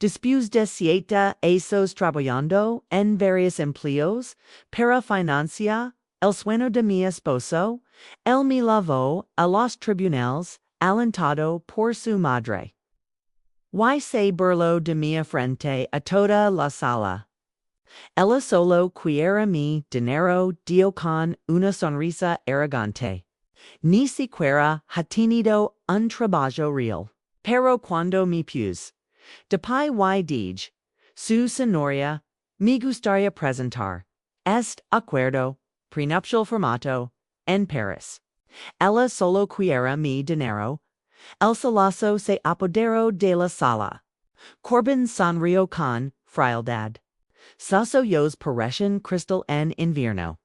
Después de siete años trabajando en varios empleos para financiar el sueño de mi esposo, él me llevó a los tribunales, alentado por su madre. Y se burló de mi frente a toda la sala. Ella solo quería mi dinero dio con una sonrisa arrogante. Ni siquiera ha tenido un trabajo real. Pero cuando me puse después y dije, su señoría, me gustaría presentar este acuerdo prenupcial firmado en Paris. Ella solo quería mi dinero. El celoso se apoderó de la sala. Corbin sonrió con frialdad. Sus ojos parecen cristal en invierno.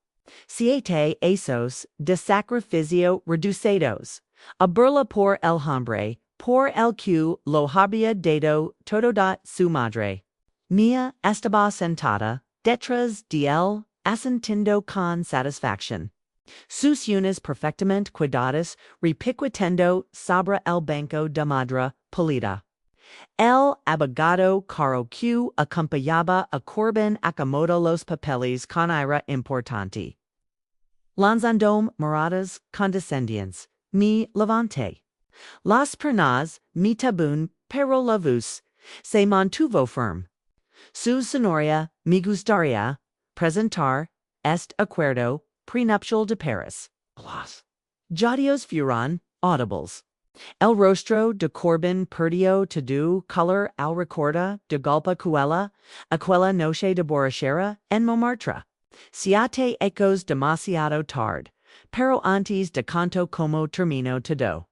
Siete años de sacrificio reducidos. A burla por el hombre, por el que lo había dado todo da su madre. Mia estaba sentada detrás de él, asintiendo con satisfacción. Sus uñas perfectamente cuidadas repiquetando sobre el banco de madera pulida. El abogado caro que acompañaba a Corbin acomodó los papeles con aire importante. Lanzando miradas condescendientes, me levanté. Las piernas me tabun, pero la voz se mantuvo firme. Su señoría, me gustaría presentar este acuerdo prenupcial de Paris. Jadios fueron audibles. El rostro de Corbin perdió todo color al recordar de golpe aquella noche de borrachera en Montmartre. Siete ecos demasiado tarde, pero antes de canto como terminó todo.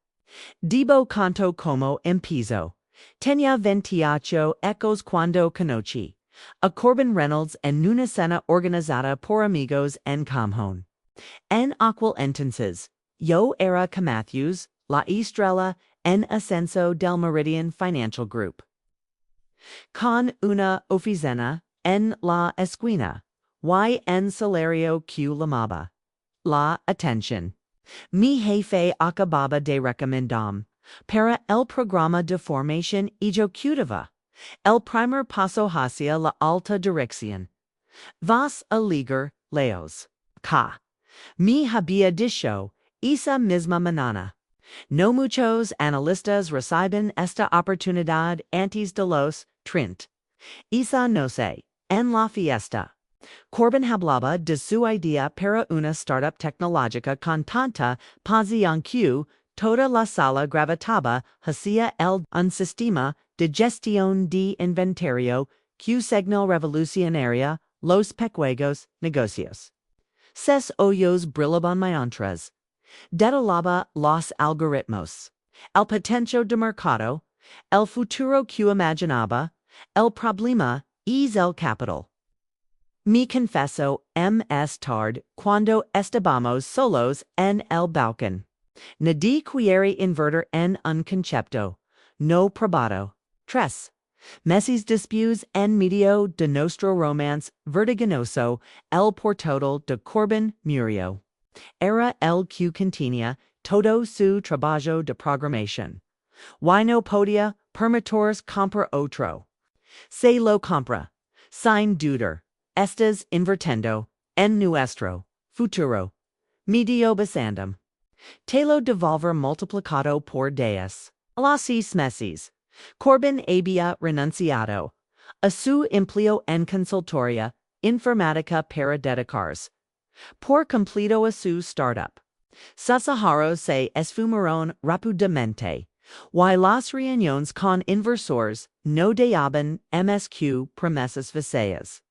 Debo canto como empezó. Tenía 28 ecos cuando conocí a Corbin Reynolds en una cena organizada por amigos en Camjón. En aquel entonces, yo era que Matthews, la estrella en ascenso del Meridian Financial Group. Con una oficina en la esquina, y en salario que llamaba la atención. Mi jefe acababa de recomendar para el programa de formación ejecutiva el primer paso hacia la alta dirección. Vas a ligar leos. Me había dicho esa misma mañana. No muchos analistas reciben esta oportunidad antes de los 30. Esa noche, en la fiesta, Corbin hablaba de su idea para una startup tecnológica con tanta pasión que toda la sala gravitaba hacia un sistema de gestión de inventario que signal revolucionaria los pequeños negocios. Ses ojos brillaban mientras detalaba los algoritmos, el potencial de mercado, el futuro que imaginaba, el problema es el capital. Me confeso más tarde cuando estábamos solos en el balcón. Nadie quiere invertir en un concepto no probado. 3 meses después en medio de nuestro romance vertiginoso, el portal de Corbin murió. Era el que contenía todo su trabajo de programación. Y no podía permitirse comprar otro. Se lo compra, sin dudar. Estás invirtiendo en nuestro futuro. Medio basandum. Te lo devolver multiplicado por 10. A los 6 meses, Corbin había renunciado a su empleo en consultoría informática para dedicarse por completo a su startup. Sus ahorros se esfumaron rápidamente, y las reuniones con inversores no daban más que promesas vacías.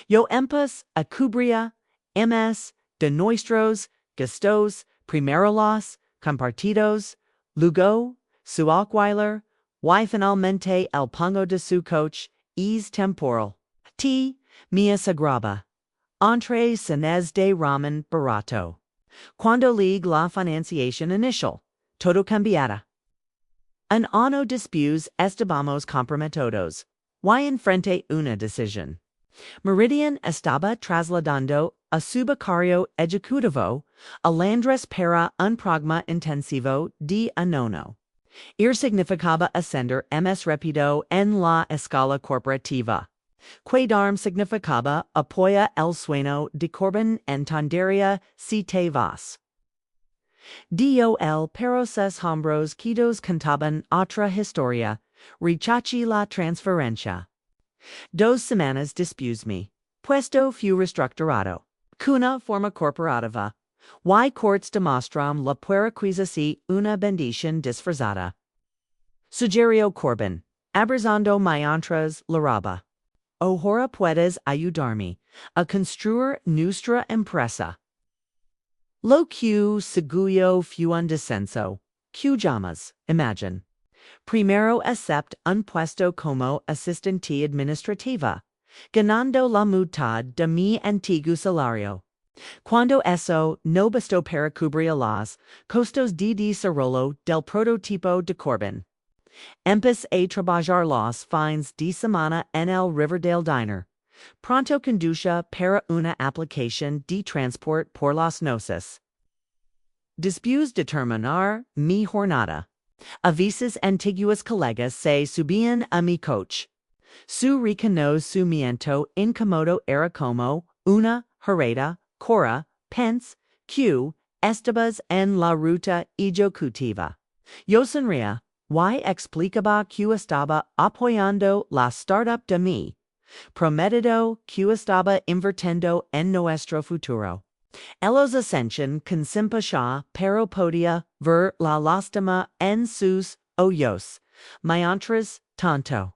Yo empecé a cubrir más de nuestros gastos, primero los compartidos, luego su alquiler, y finalmente el pago de su coche es temporal. Me aseguraba. Entre cenas de ramen barato. Cuando leí la financiación inicial, todo cambiara. Un año después estábamos comprometidos, y enfrente una decisión. Meridian estaba trasladando a su becario ejecutivo a Londres para un programa intensivo de un año. Ir significaba ascender ms rapido en la escala corporativa. Quadarm significaba apoya el sueño de Corbin entendería si te vas. Dol pero ses hombros quitos cantaban otra historia, rechachi la transferencia. 2 semanas después me. Puesto fu restructurado. Cuna forma corporativa. Y courts demostram la pueriquiza si una bendición disfrazada. Sugerio Corbin. Abrazando mientras la raba. Ahora puedes ayudarme a construir nuestra empresa. Lo que seguyo fu un descenso. Que llamas, imagine. Primero acepte un puesto como asistente administrativa, ganando la mitad de mi antiguo salario. Cuando eso no bastó para cubrir los costos de desarrollo del prototipo de Corbin. Empecé a trabajar los fines de semana en el Riverdale Diner. Pronto conducia para una aplicación de transport por las noches. Después de terminar mi jornada, a veces antiguos colegas se subían a mi coche. Su reconocimiento incómodo era como una hereda, cora, pens, que estabas en la ruta ejecutiva. Yo sonría, y explicaba que estaba apoyando la startup de mi prometido que estaba invirtiendo en nuestro futuro. Ellos ascension con simpatia pero podía ver la lástima en sus ojos, mientras tanto.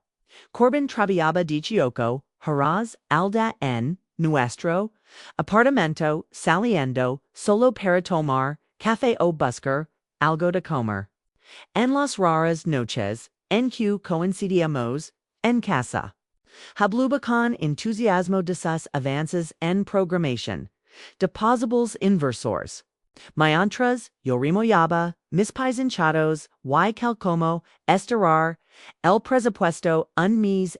Corbin trabajaba dieciocho horas al día en nuestro apartamento saliendo solo para tomar café o buscar algo de comer. En las raras noches en que coincidíamos en casa. Hablaba con entusiasmo de sus avances en programación, de posibles inversores. Mientras yo remollaba mis pies hinchados y calcomo estirar el presupuesto un mes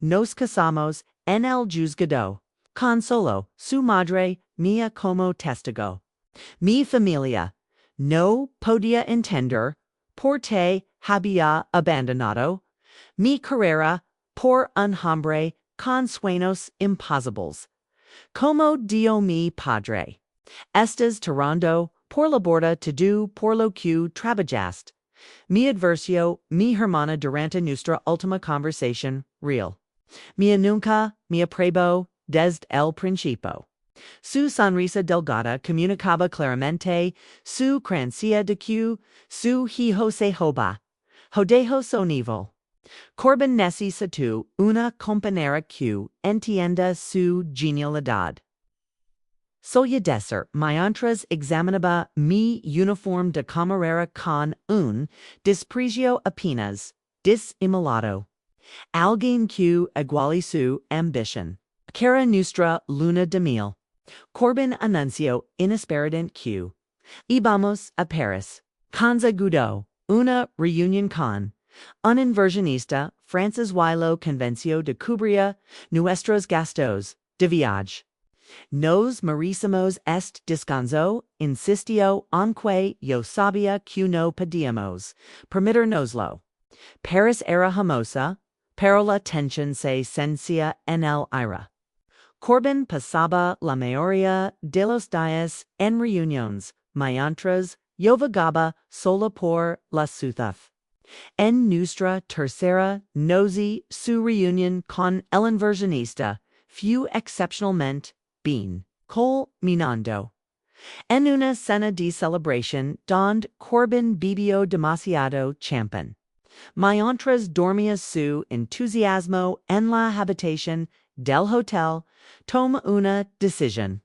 nos casamos en el juzgado, con solo su madre mía como testigo. Mi familia no podía entender por qué había abandonado mi carrera por un hombre con sueños imposibles. Como dio mi padre. Estás tirando por la borda todo por lo que trabajaste. Mi adversió mi hermana durante nuestra última conversación real. Mia nunca me aprebó desde el principio. Su sonrisa delgada comunicaba claramente su creencia de que su hijo se joba. Jodejo su nivel. Corbin necesitó una compañera que entienda su genialidad. Solía decir mientras examinaba mi uniforme de camarera con un desprecio apenas disimulado. Alguien que iguale su ambición. Cara nuestra luna de miel. Corbin anunció inesperadamente que íbamos a Paris. Conza Godot, una reunión con un inversionista Francis lo convenció de cubrir nuestros gastos de viaje. Nos merecemos este descanso, insistió, aunque yo sabía que no podíamos permitirnoslo. Paris era famosa, pero la tensión se sentía en el aire. Corbin pasaba la mayoría de los días en reuniones, mientras yo vagaba sola por la ciudad. En nuestra tercera noche su reunión con el inversionista fue excepcionalmente bien culminando en una cena de celebración donde Corbin bebió demasiado champán. Mientras dormía su entusiasmo en la habitación del hotel, toma una decisión.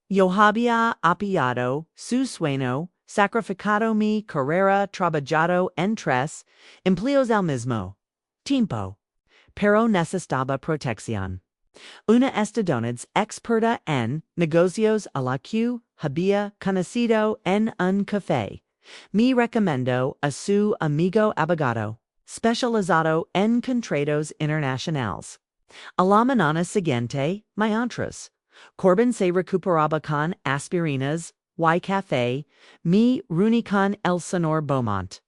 Yo había apoyado su sueño, sacrificado mi carrera, trabajado en 3 empleos al mismo tiempo, pero necesitaba protección. Una estadounidense experta en negocios a la que había conocido en un café me recomendó a su amigo abogado, especializado en contratos internacionales. A la mañana siguiente, mientras Corbin se recuperaba con aspirinas y café, me reuní con el señor Beaumont.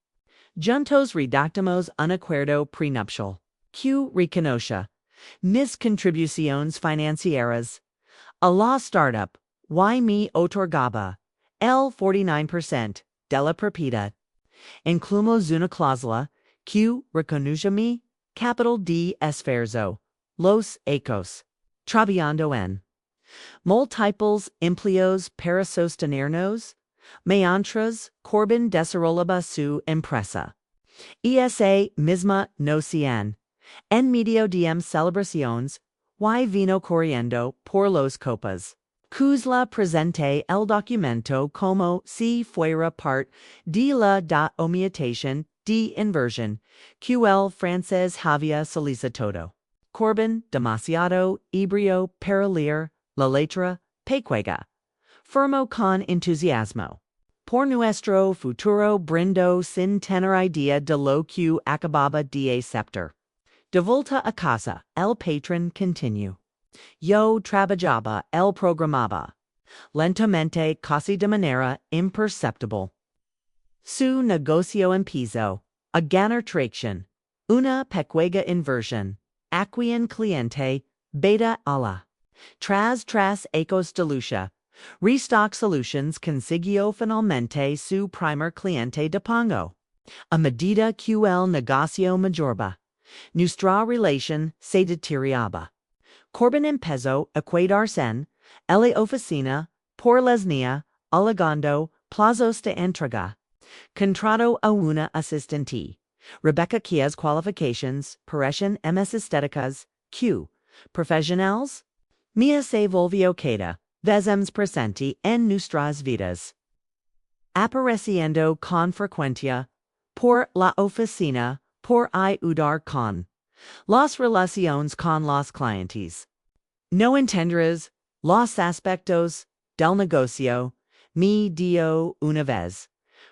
Juntos redactamos un acuerdo prenupcial. Q. Reconoce mis contribuciones financieras a la startup. Y me otorgaba el 49% de la propiedad. Incluimos una cláusula que reconoce mi capital de esfuerzo, los hechos, trabajando en múltiples empleos para sostenernos, mientras Corbin desarrollaba su empresa. Esa misma noción, en medio de celebraciones, y vino corriendo por los copas. Kuzla presente el documento como si fuera parte de la documentación de inversión que el francés había solicitado. Corbin, demasiado ebrio para leer la letra pequeña, firmó con entusiasmo. Por nuestro futuro brindo sin tener idea de lo que acababa de aceptar. De vuelta a casa, el patrón continuó. Yo trabajaba el programaba, lentamente casi de manera imperceptible. Su negocio empezó a ganar tracción, una pequeña inversión, aquí un cliente, beta ala. Tras ecos de lucha, Restock Solutions consiguió finalmente su primer cliente de pago. A medida que el negocio mejoraba, nuestra relación se deterioraba. Corbin empezó a quedarse en la oficina por lesnia, alegando plazos de entrega. Contrató a una asistente, Rebecca cuyas qualifications parecen más estéticas que profesionales. Mia se volvió cada vez presente en nuestras vidas, apareciendo con frecuencia por la oficina por ayudar con las relaciones con los clientes. No entenderás los aspectos del negocio, me dio una vez,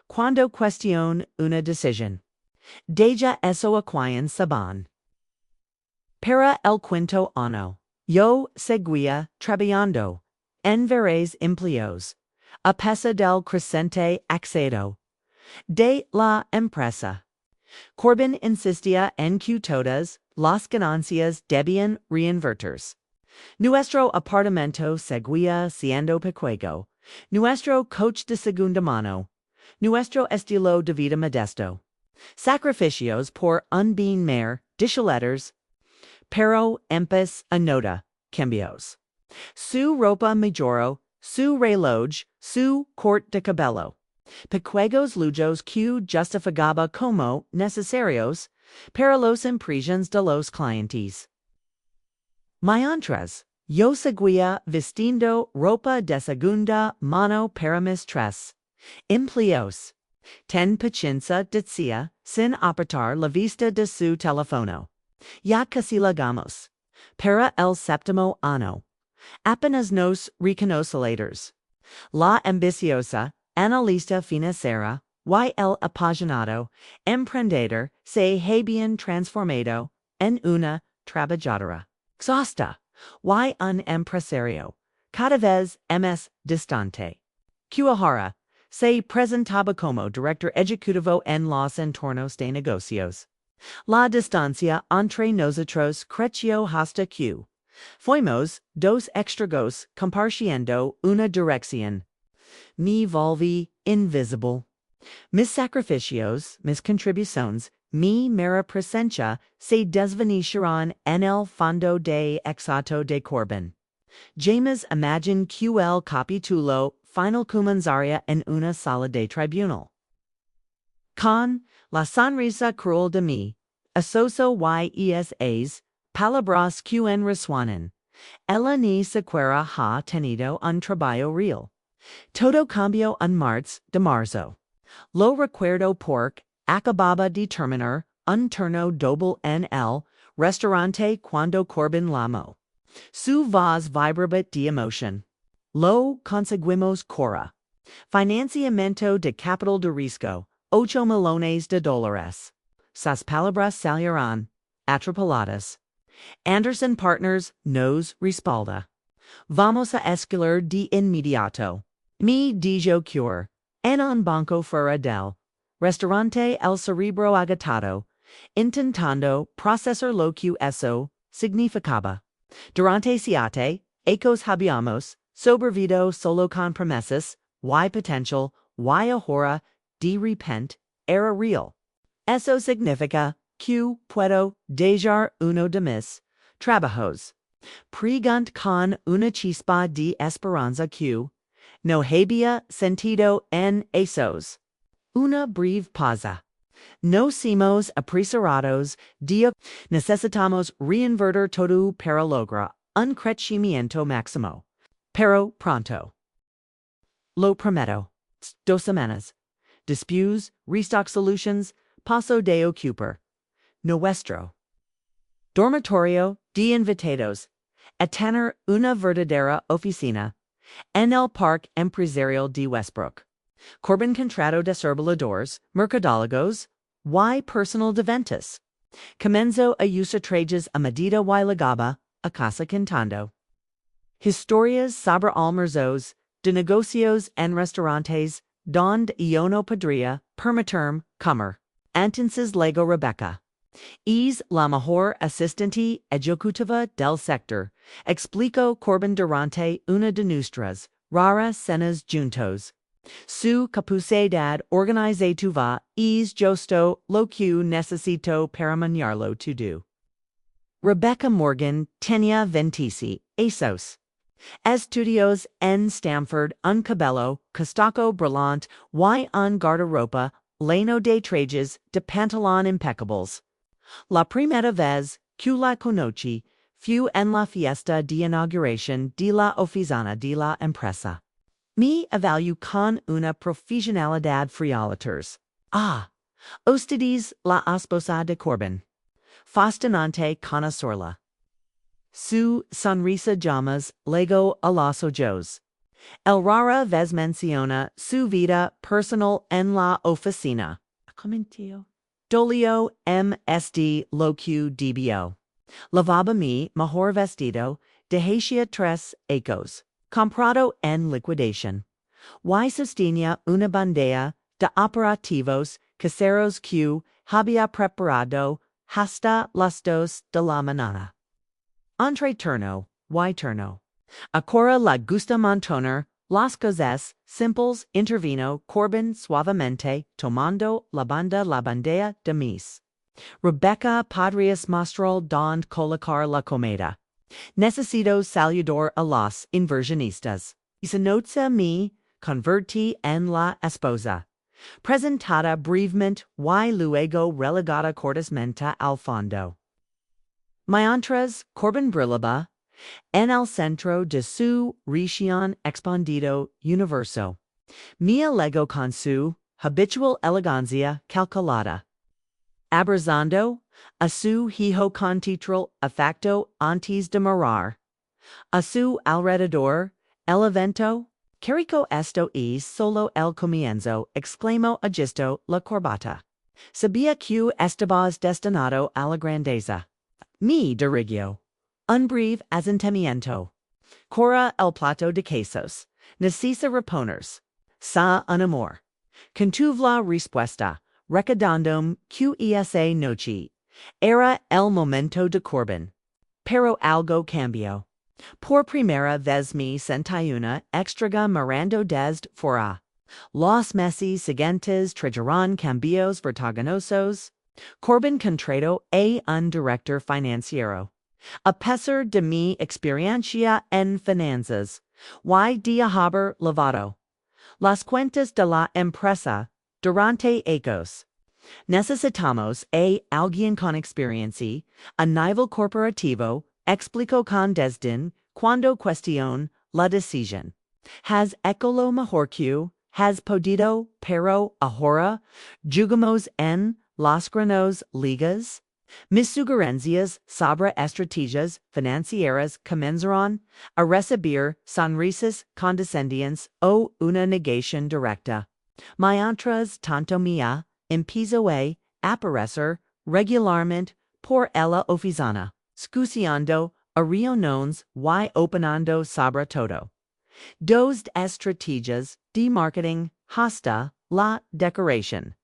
cuando cuestión una decisión. Deja eso aquien saban. Para el quinto año, yo seguía trabajando en varios empleos, a pesar del creciente éxito de la empresa. Corbin insistía en que todas las ganancias debían reinvertirse. Nuestro apartamento seguía siendo pequeño, nuestro coche de segunda mano, nuestro estilo de vida modesto. Sacrificios por un bien mayor, dicholetters, pero empes a nota, cambios. Su ropa mejoró, su reloj, su corte de cabello. Pequeños lujos que justificaba como necesarios para los impresiones de los clientes. Mientras, yo seguía vistiendo ropa de segunda mano para mis tres empleos. Ten paciencia decía, sin apartar la vista de su teléfono. Ya casi llegamos. Para el séptimo año. Apenas nos reconocelators. La ambiciosa analista financiera y el apasionado emprendedor se habían transformado en una trabajadora exhausta y un empresario cada vez más distante. Kuahara se presentaba como director ejecutivo en los entornos de negocios. La distancia entre nosotros creció hasta que fuimos dos extragos compartiendo una dirección. Me volví invisible. Mis sacrificios, mis contribuciones, mi mera presencia se desvanecieron en el fondo de exato de Corbin. James imagine que el capítulo final comenzaría en una sala de tribunal. Con la sonrisa cruel de mi esposo y esas palabras que en resuenan. Ella ni siquiera ha tenido un trabajo real. Todo cambió en marzo. Lo recuerdo porque acababa de terminar un turno doble en el restaurante cuando Corbin llamó. Su voz vibraba de emoción. Lo conseguimos Cora. Financiamiento de capital de riesgo, $8 millones. Sas palabras salieron atrapaladas. Anderson Partners nos respalda. Vamos a escalar de inmediato. Me dijo cure. En un banco fuera del restaurante el cerebro agotado, intentando procesar lo que eso significaba. Durante siete, ecos habíamos sobrevivido solo con promesas, y potential, y ahora, de repente, era real. Eso significa que puedo dejar uno de mis trabajos. Pregunt con una chispa de esperanza que no había sentido en esos. Una breve pausa. No somos apresurados de necesitamos reinvertir todo para lograr un crecimiento máximo. Pero pronto. Lo prometo. 2 semanas. Después, restock solutions, paso de ocupar. Nuestro dormitorio de invitados. A tener una verdadera oficina. En el Parque Empresarial de Westbrook. Corbin contrato de servidores, mercadólogos, y personal de ventas. Comenzo a usar trajes a medida y legaba, a casa cantando. Historias sobre almuerzos, de negocios en restaurantes, donde yo no podría permitirme comer. Entonces Lego Rebecca. Es la mejor asistente ejecutiva del sector. Explico Corbin durante una de nuestras raras cenas juntos. Su capacidad organizativa es justo lo que necesito para manejarlo todo. Rebecca Morgan tenía 26 años. Estudios en Stanford, un cabello costaco brillante y un guardarropa lleno de trajes de pantalón impecables. La primera vez que la conocí fue en la fiesta de inauguración de la oficina de la empresa. Me evaluó con una profesionalidad frioliters. Ustedes la esposa de Corbin. Fascinante conocerla. Su sonrisa llamas luego a los ojos. El rara vez menciona su vida personal en la oficina. Dolio MSD lo que debió. Lavaba mi mejor vestido, dejé 3 ecos. Comprado en liquidación. Y sostenía una bandeja de operativos caseros que había preparado hasta las 2 de la mañana. Entre turno, y turno. Ahora la gusta montoner, las cosas simples intervino Corbin suavemente tomando la bandeja de mis. Rebecca podrías mostrar donde colocar la comida. Necesito saludar a los inversionistas. Y se nota me convertí en la esposa. Presentada brevemente y luego relegada cortésmente al fondo. Mientras Corbin brillaba en el centro de su recién expandido universo. Me alego con su habitual elegancia calculada. Abrazando a su hijo con título afecto antes de morir. A su alrededor, el evento, Carico esto es solo el comienzo, exclamó agisto la corbata. Sabía que estabas destinado a la grandeza. Me dirigió. Un breve asentimiento. Cora el plato de quesos. Necesita reponers. Sa un amor. Contuve la respuesta. Recordandome que esa noche era el momento de Corbin. Pero algo cambió. Por primera vez me sentí una extraga mirando desde fuera. Los meses siguientes trajeron cambios vertiginosos. Corbin contrató a un director financiero. A pesar de mi experiencia en finanzas, y de haber lavado las cuentas de la empresa durante años. Necesitamos a alguien con experiencia a nivel corporativo, explicó con desdén, cuando cuestión la decisión. Has hecho lo mejor que has podido, pero ahora jugamos en las grandes ligas? Mis sugerencias sobre estrategias financieras comenzaron a recibir sonrisas condescendientes o una negación directa. Mientras tanto me empezó a aparecer regularmente por la oficina, escuchando a reuniones y opinando sobre todo. 2 estrategias de marketing hasta la decoración.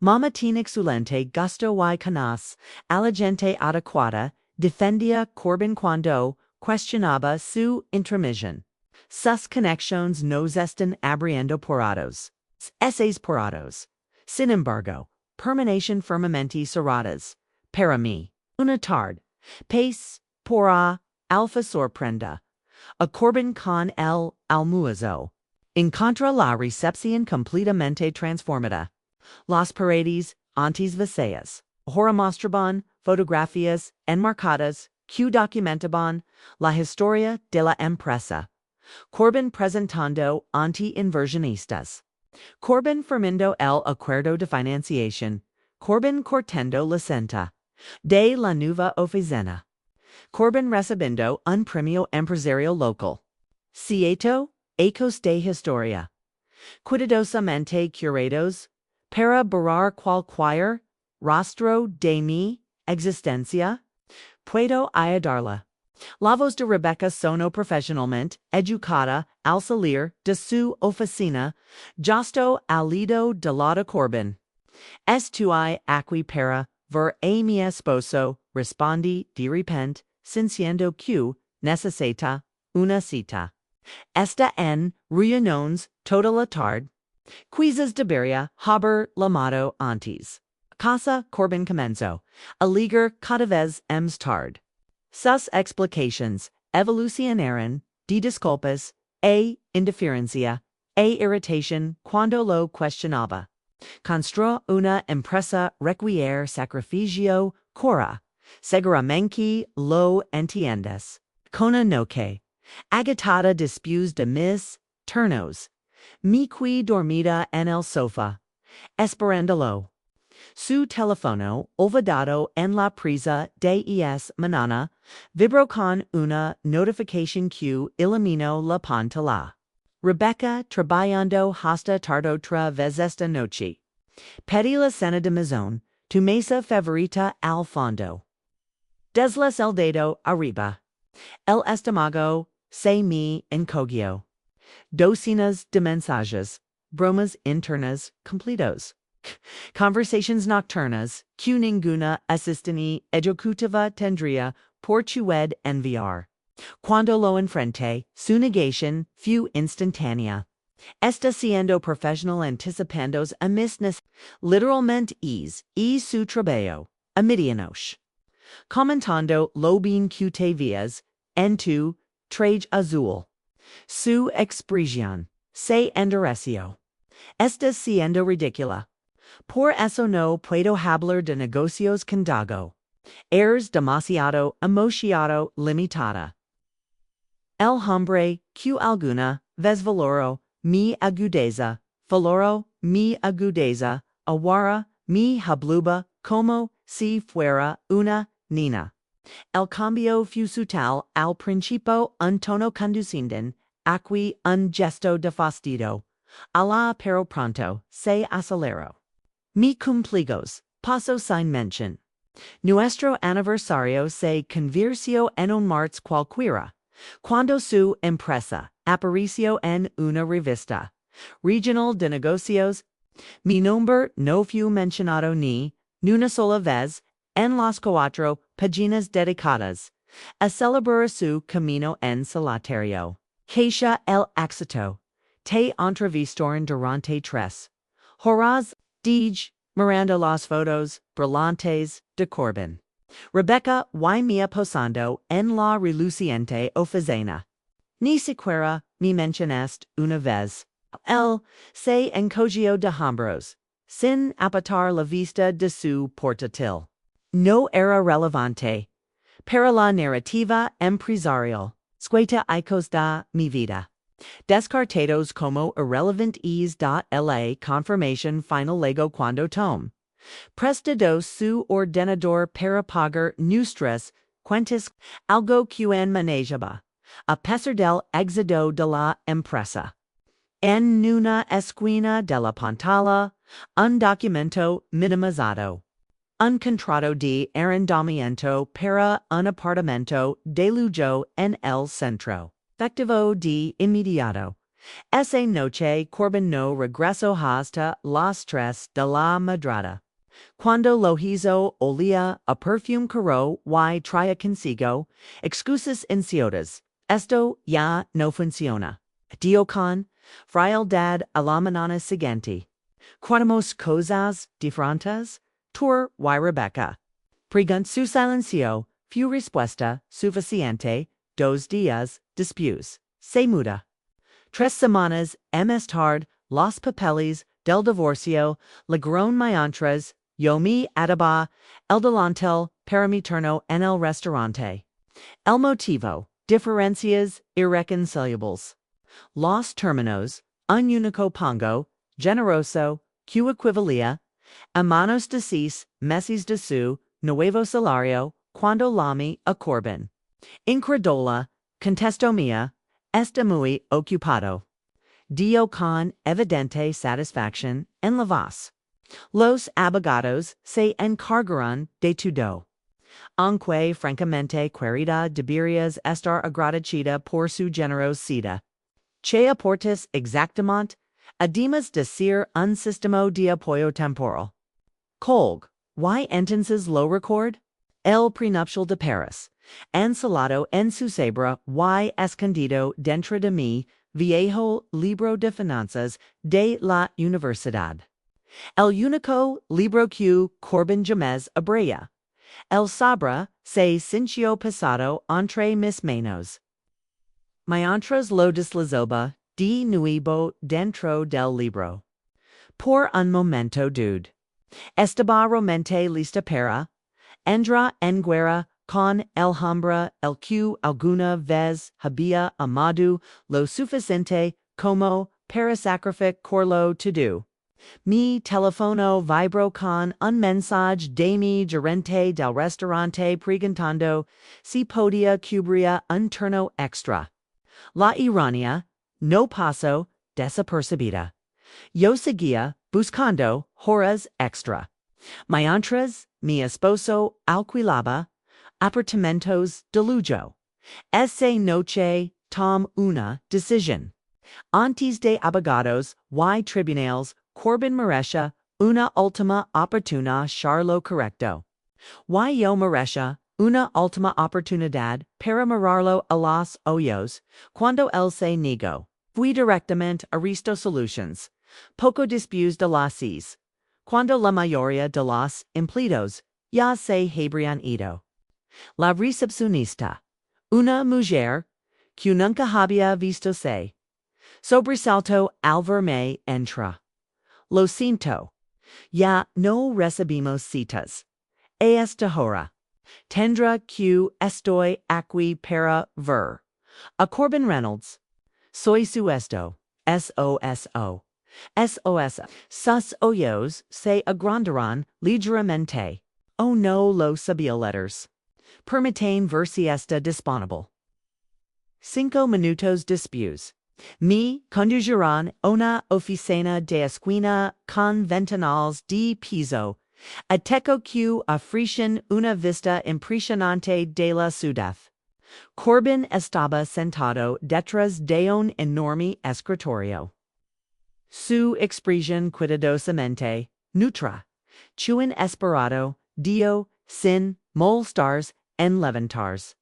Mamatin exulente gusto y canas, a la gente adecuada, defendía Corbin cuando questionaba su intromisión. Sus conexiones nos están abriendo porados. Essays porados. Sin embargo, permanecen firmemente cerradas. Para mí, una tarde, pace, pora, alfa sorprenda. A Corbin con el almuerzo. Encontra la recepción completamente transformada. Las paredes, antes vacías. Ahora mostraban fotografías enmarcadas que documentaban la historia de la empresa. Corbin presentando anti-inversionistas. Corbin firmando el acuerdo de financiación. Corbin cortando la cinta de la nueva oficina. Corbin recibiendo un premio empresarial local. Siete, años de historia. Cuidadosamente curados para borrar cualquier rastro de mi existencia. Puedo ayudarla. La voz de Rebecca sonó profesionalmente educada al salir de su oficina, justo al lado de la de Corbin. Estoy aquí para ver a mi esposo, respondí de repente, sintiendo que necesita una cita. Esta en reuniones toda la tarde. Quizás debería haber llamado antes. Casa Corbin comenzó a ligar cada vez más tarde. Sus explicaciones evolucionaron de disculpas e indiferencia e irritación cuando lo questionaba. Construir una empresa requiere sacrificio, cora. Seguramente lo entiendes. Conoce. Agitada después de mis turnos. Me qui dormida en el sofá. Esperándolo. Su teléfono, olvidado en la presa de mañana, vibró con una notificación que iluminó la pantalla. Rebecca trabajando hasta tarde otra vez esta noche. Pedí la cena de mesón, tu mesa favorita al fondo. Desles el dedo arriba. El estómago se me encogió. Docenas de mensajes, bromas internas completos. Conversations nocturnas que ninguna asistente ejecutiva tendría por chued enviar. Cuando lo enfrenté, su negación fue instantánea. Está siendo profesional anticipándose a mis literalmente y su trabajo, a medianoche. Comentando lo bien que te vías en tu traje azul. Su expresión se endureció. Está siendo ridícula. Por eso no puedo hablar de negocios contigo. Eres demasiado emocionado limitada. El hombre que alguna vez valoro mi agudeza, ahora mi habluba como si fuera una nina. El cambio fue sutil al principio un tono conduciendo aquí un gesto de fastidio. Pero pronto se aceleró. Mi cumpleaños pasó sin mención. Nuestro aniversario se convirtió en un martes cualquiera, cuando su empresa apareció en una revista regional de negocios. Mi nombre no fue mencionado ni una sola vez en las 4 páginas dedicadas a celebrar su camino en solitario. Queja el éxito. Te entrevistaron durante 3 horas. Mirando las fotos brillantes de Corbin. Rebecca y mía posando en la reluciente oficina. Ni siquiera me mencionaste una vez. Él se encogió de hombros, sin apartar la vista de su portátil. No era relevante. Para la narrativa empresarial, suelta icos da mi vida. Descartados como irrelevantes. La confirmación final llegó cuando tome prestado su ordenador para pagar nuestras cuentas, algo que manejaba, a pesar del éxito de la empresa. En una esquina de la pantalla, un documento minimizado. Un contrato de arrendamiento para un apartamento de lujo en el centro. Efectivo de inmediato. Esa noche Corbin no regreso hasta las tres de la madrada. Cuando lo hizo olía a perfume caro y traía consigo excusas inciotas. Esto ya no funciona. Dio con frialdad a la mañana siguiente. Quantas cosas diferentes? Tur y Rebecca. Pregunt su silencio, fu respuesta suficiente, 2 días, después, se muda. 3 semanas, más tarde, los papeles del divorcio, llegaron mientras, yo me ataba el delantal para mi turno en el restaurante. El motivo, diferencias irreconciliables. Los términos, un único pongo, generoso, que equivalía, a manos de 6 meses de su nuevo salario, cuando llamé a Corbin. Incredula, contestó mía, está muy ocupado. Dio con evidente satisfacción en la voz. Los abogados se encargarán de todo. Aunque francamente querida deberías estar agradecida por su generosidad. Che aportes exactamente, además decir un sistema de apoyo temporal. Colg, y entonces lo record? El prenuptial de Paris, ensalado en su cebra y escondido dentro de mi viejo libro de finanzas de la universidad. El único libro que Corbin jamás abría. El sabra se sintió pasado entre mis manos. Mientras lo deslizaba de nuevo dentro del libro. Por un momento dude. Estaba realmente lista para entrar en guerra con el hombre el que alguna vez había amado lo suficiente como para sacrificarlo todo. Mi teléfono vibró con un mensaje de mi gerente del restaurante preguntando si podía cubrir un turno extra. La ironía no pasó desapercibida. Yo seguía buscando horas extra. Mientras mi esposo alquilaba apartamentos de lujo. Esa noche tomé una decisión. Antes de abogados y tribunales, Corbin merecía una última oportunidad lo correcto. Y yo merecía una última oportunidad para mirarlo a los ojos cuando él se negó. Fui directamente a Risto Solutions, poco después de las 6, cuando la mayoría de los empleados ya se habrían ido. La recepcionista, una mujer que nunca había visto se sobresaltó al verme entra. Lo siento, ya no recibimos citas. A esta hora. Tendrá que estoy aquí para ver. A Corbin Reynolds. Soy su esto. SOSO. SOS. Sus ojos se agrandarán ligeramente. Oh no lo sabía letters. Permiten ver si está disponible. 5 minutos después. Me conducirán una oficina de esquina con ventanales de piso. Ateco que ofrecen una vista impresionante de la ciudad. Corbin estaba sentado detrás de un enorme escritorio. Su expresión cuidadosamente neutra, chuen esperado, dio, sin molestars en levantarse.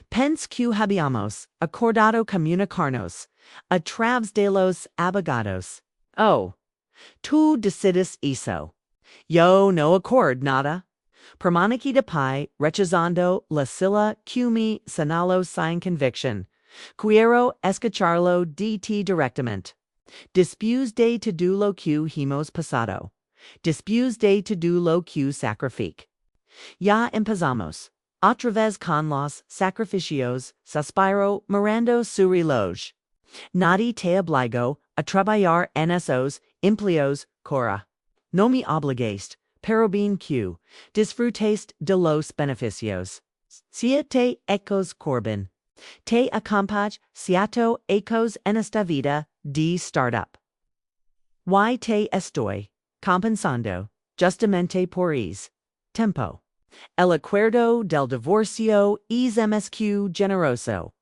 Pense que habíamos acordado comunicarnos a través de los abogados. Oh, tú decides eso. Yo no acord nada. Permaneci de pie, rechazando la silla que me señaló sin convicción. Quiero escucharlo de ti directamente. Después de todo lo que hemos pasado. Después de todo lo que sacrific. Ya empezamos. Otra vez con los sacrificios, suspiro, mirando su reloj. Nadie te obligó a trabajar en esos empleos, Cora. No me obligaste, pero bien que disfrutaste de los beneficios. Siete ecos Corbin. Te acompaño siete ecos en esta vida de startup. Y te estoy compensando justamente por ese tiempo. El acuerdo del divorcio es MSQ generoso.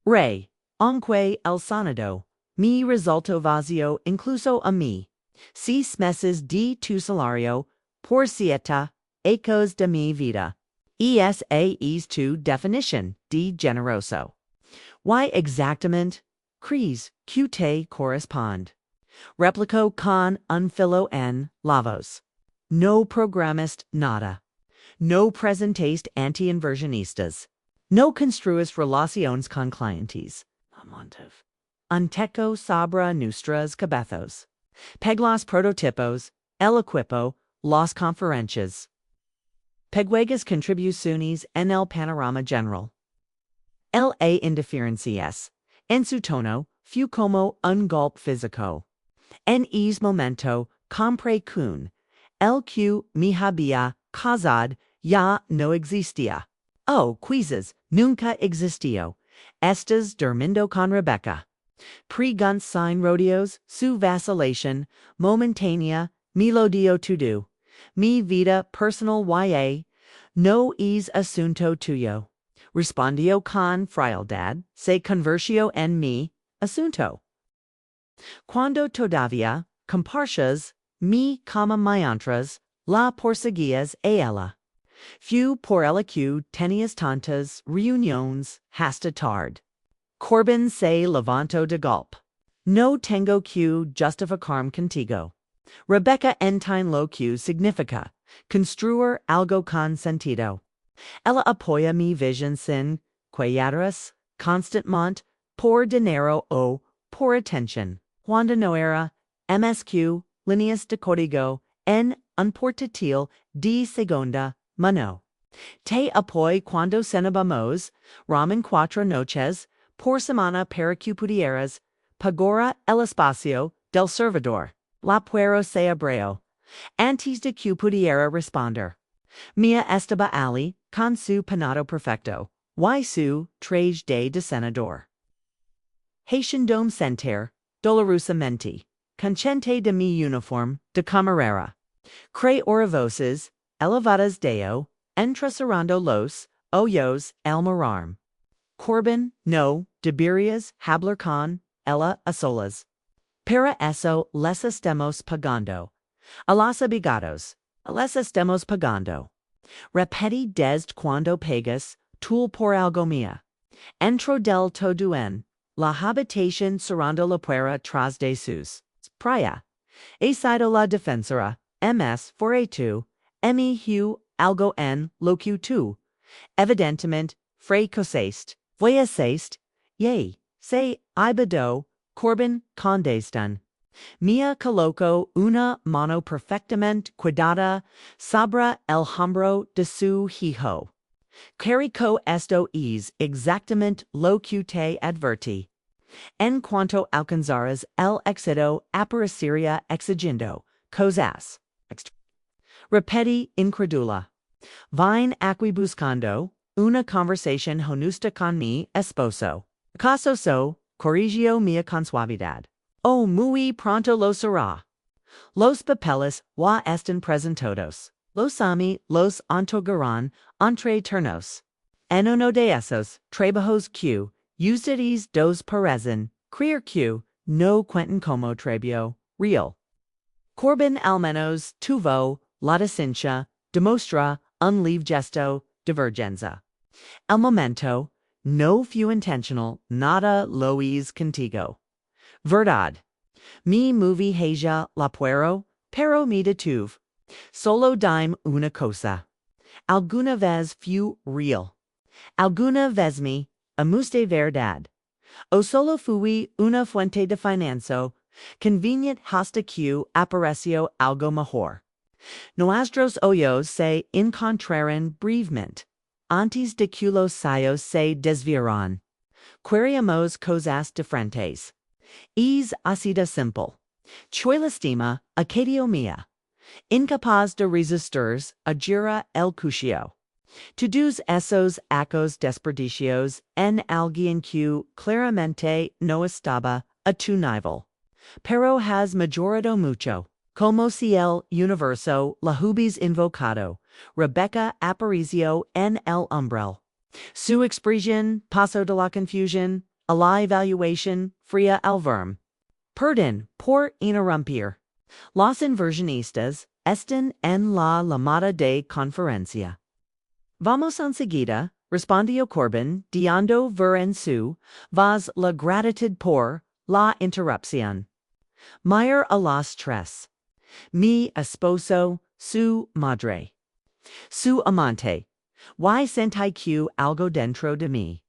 Rey, aunque el sonado Mi risulto vazio incluso a mi. 6 meses de tu salario, por siete ecos de mi vida. Esa es tu definition de generoso. Why exactamente? Crees, que te correspond. Replico con un filo en lavos. No programist nada. No presentaste anti-inversionistas. No construist relaciones con clientes. Amontiv. Anteco sabra nustras cabezos. Peglos prototipos, el equipo, las conferencias. Peguegas contribuciones en el panorama general. La indiferencias. En su tono, fu como un golpe físico. En es momento, compre kun. El que me había casado ya no existía. Oh, quizzes, nunca existió. Estás durmiendo con Rebecca. Pre-gunt sign rodeos, su vacillation, momentánea, me lo dio todo. Mi vida personal no es asunto tuyo. Respondió con frialdad, se convirtió en mi asunto. Cuando todavía compartías mi cama mientras la perseguías a ella. Fu por ella que tenías tantas reuniones hasta tarde. Corbin se levantó de golpe. No tengo que justificarme contigo. Rebecca entine lo que significa construir algo con sentido. Ella apoya mi visión sin cuadradas, constantemente, por dinero o por atención. Cuando no era MSQ, líneas de código, en un portátil de segunda mano. Te apoy cuando cenamos, ramen 4 noches, por semana para que pudieras, pagora el espacio del servidor. La puero se abrió. Antes de que pudiera responder. Mia estaba ali, con su panado perfecto, y su traje de senador. Haciendome sentir, dolorosamente, consciente de mi uniforme de camarera. Cre voces, elevadas deo, entrecerrando los ojos el mirarme. Corbin, no, deberías hablar con ella a solas. Para eso les estamos pagando. A los obligados, les estamos pagando. Repeti desde cuando pagas, tul por algo mía. Entro del todo en la habitación cerrando la puerta tras de sus. Praya. He sido la defensora, ms for tu, mi hu algo en lo que tú. Evidentemente, fracasaste, voyasaste, ye, se ibado, Corbin condestan. Mia coloco una mano perfectamente cuidada sobre el hombro de su hijo. Carico esto es exactamente lo que te advertí. En cuanto alcanzaras el éxito aparecería exigiendo cosas. Repeti incredula. Vine aquí buscando una conversación honusta con mi esposo. ¿Acaso so corrigió mia con suavidad? Oh, muy pronto lo será. Los papeles ya están presentados. Los ami los entregarán entre turnos. En uno de esos trabajos que ustedes dos parecen creer que no cuentan como trabajo real. Corbin al menos tuvo la decencia de mostrar un leve gesto de vergüenza. El momento no fue intentional, nada lo es contigo. Verdad. Mi movie haja la puero, pero me detuve. Solo dime una cosa. Alguna vez fue real. Alguna vez me amuste verdad. O solo fui una fuente de finanzo, convenient hasta que apareció algo mejor. Nuestros ojos se encontraron brevemente. Antes de que los sayos se desviaran. Queríamos cosas diferentes. Es así de simple. Choy lastima, acadio mía. Incapaz de resistir a gira el cuchillo. Todos esos acos desperdicios en alguien que claramente no estaba a tu nivel. Pero has majorado mucho. Como si el universo la hubis invocado. Rebecca apareció en el umbral. Su expresión pasó de la confusión a la evaluación fría al verme. Perdón por interrumpir. Los inversionistas están en la llamada de conferencia. Vamos enseguida, respondió Corbin, dando ver en su voz la gratitud por la interrupción. Mayor a las tres. Mi esposo, su madre, su amante. Y sentí que algo dentro de mí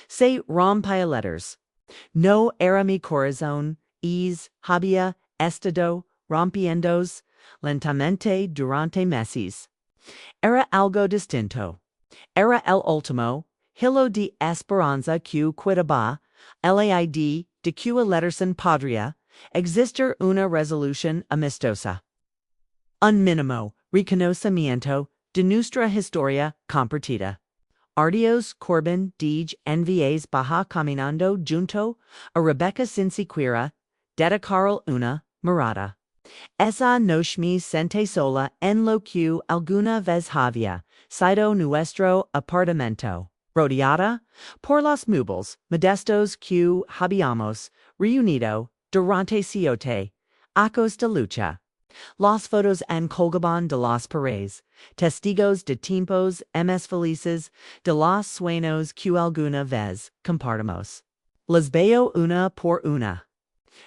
se rompía letters. No era mi corazón, había estado rompiéndose lentamente durante meses. Era algo distinto. Era el último hilo de esperanza que quedaba, laid de que letterson podría existir una resolución amistosa. Un mínimo reconocimiento de nuestra historia compartida. Ardios Corbin envies baja caminando junto a Rebecca sin siquiera dedicar una mirada. Esa noche me senté sola en lo que alguna vez había sido nuestro apartamento, rodeada por los muebles modestos que habíamos reunido durante 7 años de lucha. Las fotos en colgaban de las paredes, testigos de tiempos más felices de los sueños que alguna vez compartimos. Las veo una por una.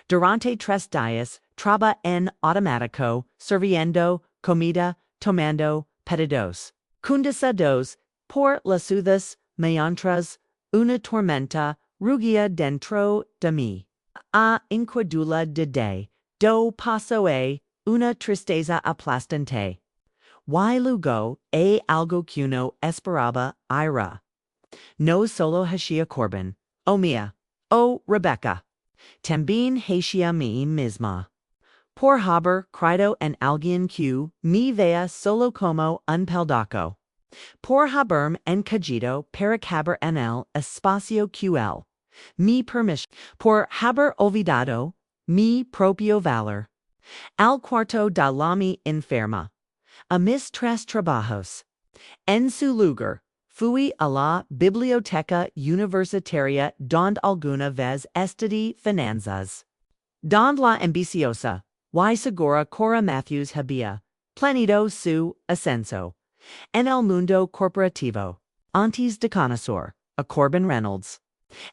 Durante 3 días, traba en automático, sirviendo comida, tomando pedidos. Condensados por las ciudades, mientras una tormenta rugía dentro de mí. A incredula de do paso una tristeza aplastante. Y luego algo que no esperaba ira. No solo hacía Corbin, oh mía, oh Rebecca. También hacía mí misma. Por haber creído en alguien que me vea solo como un peldaco. Por haberme encajido para caber en el espacio que él me permite. Por haber olvidado mi propio valor. Al cuarto de la mi enferma. A mis 3 trabajos. En su lugar, fui a la biblioteca universitaria donde alguna vez estudié finanzas. Donde la ambiciosa, y segura Cora Matthews había planido su ascenso. En el mundo corporativo, antes de conocer a Corbin Reynolds.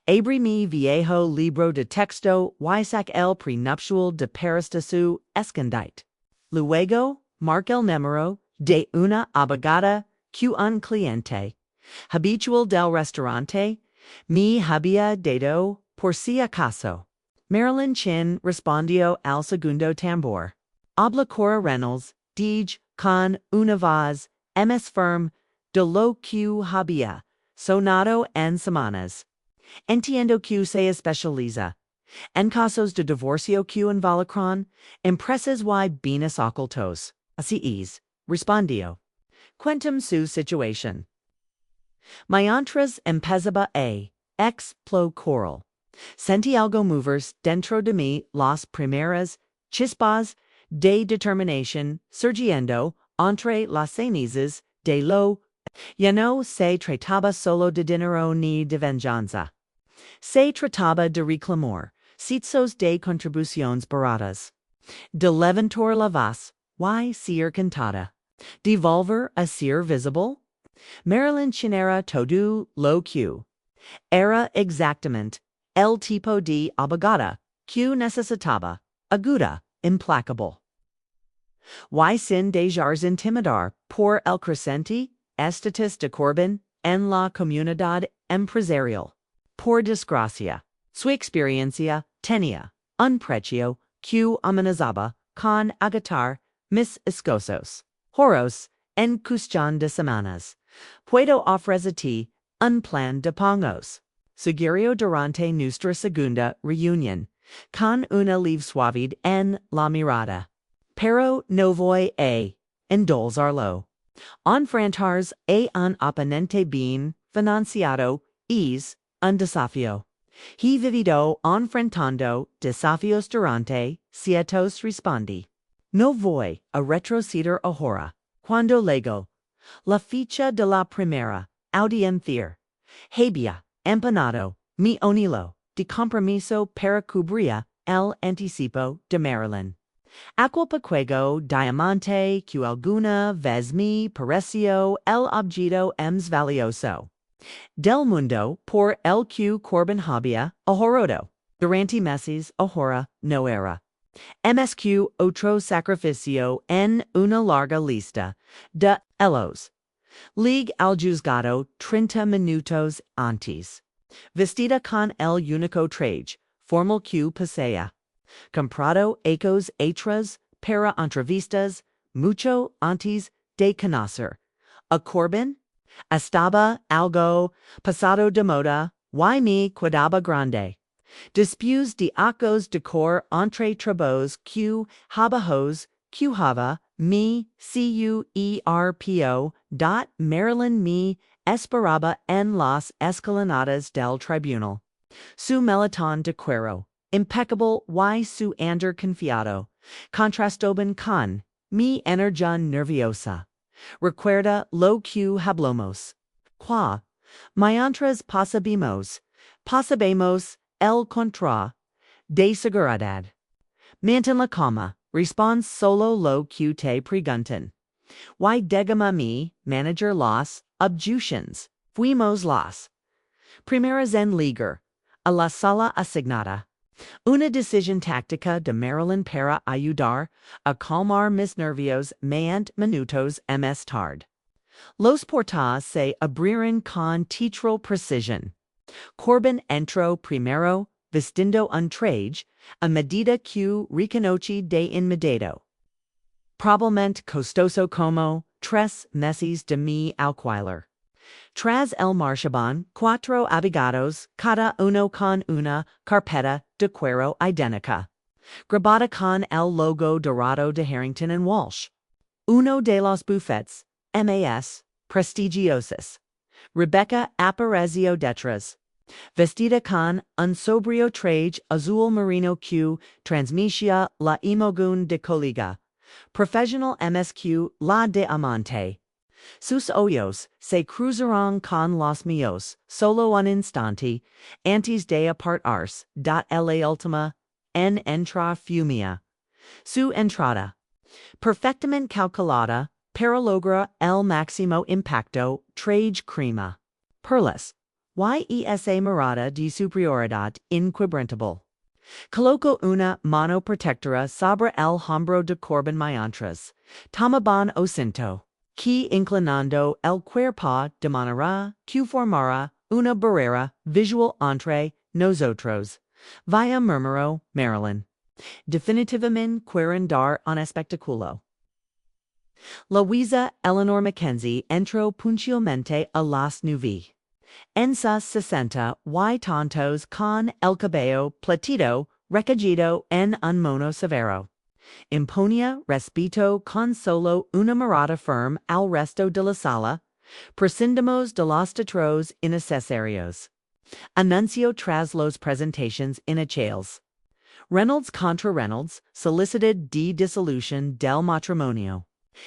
Abrí mi viejo libro de texto y saqué el prenuptial de Paris de su escondite. Luego, marqué el número de una abogada que un cliente habitual del restaurante me había dado por si acaso. Marilyn Chin respondió al segundo tambor. Habla Cora Reynolds, con una voz más firme de lo que había sonado en semanas. Entiendo que se especializa en casos de divorcio que involucran empresas y bienes ocultos. Así es, respondió. Cuéntame su situación. Mientras empezaba a explorar, sentí algo moverse dentro de mí las primeras chispas de determinación surgiendo entre las cenizas de lo. Ya no se trataba solo de dinero ni de venganza. Se trataba de reclamar sitsos de contribuciones baratas. De levantar la voz y ser cantada. De volver a ser visible. Marilyn Chinera todo lo que era exactamente el tipo de abogada que necesitaba, aguda, implacable. Y sin dejarse intimidar por el creciente estatus de Corbin en la comunidad empresarial. Por desgracia, su experiencia tenía un precio que amenazaba con agotar mis escosos. Horos, en cuestión de semanas, puedo ofrecerte un plan de pagos. Sugiero durante nuestra segunda reunión, con una leve suavidad en la mirada. Pero no voy a endulzarlo. Enfrentarse a un oponente bien financiado es un desafío. He vivido enfrentando desafíos durante 7 respondí. No voy a retroceder ahora, cuando llegó la fecha de la primera audiencia. Había empanado mi anhelo de compromiso para cubrir el anticipo de Marilyn. Aquapaquego diamante que alguna vez me pareció el objeto más valioso del mundo por el que Corbin había ahorrado durante meses ahora no era. MSQ otro sacrificio en una larga lista de elos. Ligue al juzgado 30 minutos antes. Vestida con el único traje formal que pasea. Comprado ecos extras para entrevistas mucho antes de conocer a Corbin. Estaba algo pasado de moda y me quedaba grande. Después de acos de cor entre trabos que habajos que hava me cuerpo dot Marilyn me esperaba en las escalinadas del tribunal. Su melitón de cuero, impeccable y su ander confiado, contrastoban con mi energía nerviosa. Recuerda lo que hablamos. Qua, mientras pasabemos el contra de seguridad. Mantén la calma, respond solo lo que te preguntan. Y degama mi manager las objections. Fuimos las primeras en ligar a la sala asignada. Una decisión táctica de Marilyn para ayudar a calmar mis nervios mediante minutos más tarde. Los portas se abrieron con teatral precision. Corbin entró primero, vestindo un traje, a medida que reconocí de inmediato. Probablemente costoso como 3 meses de mi alquiler. Tras el marchaban 4 abogados, cada uno con una carpeta de cuero idéntica, grabada con el logo dorado de Harrington and Walsh. Uno de los buffets, más prestigiosos. Rebecca apareció detrás, vestida con un sobrio traje azul marino que transmitía la emoción de colega. Professional MSQ la de amante. Sus ojos se cruzaron con los míos solo un instante antes de apartarse dot la última en entra fumia. Su entrada, perfectamente calculada para lograr el máximo impacto, traje crema. Perlas. Esa mirada de superioridad inquebrantable. Coloco una mano protectora sobre el hombro de Corbin mientras tomaban asiento, que inclinando el cuerpo de manera que formara una barrera visual entre nosotros. Vaya murmuró Marilyn. Definitivamente quieren dar un espectáculo. Louisa Eleanor Mackenzie entró puntualmente a las 9. En sus 60 y tantos con el cabello platido recogido en un mono severo. Imponía respeto con solo una mirada firme al resto de la sala. Prescindimos de los teatros innecesarios. Anuncio tras los presentations iniciales. Reynolds contra Reynolds solicited de disolución del matrimonio.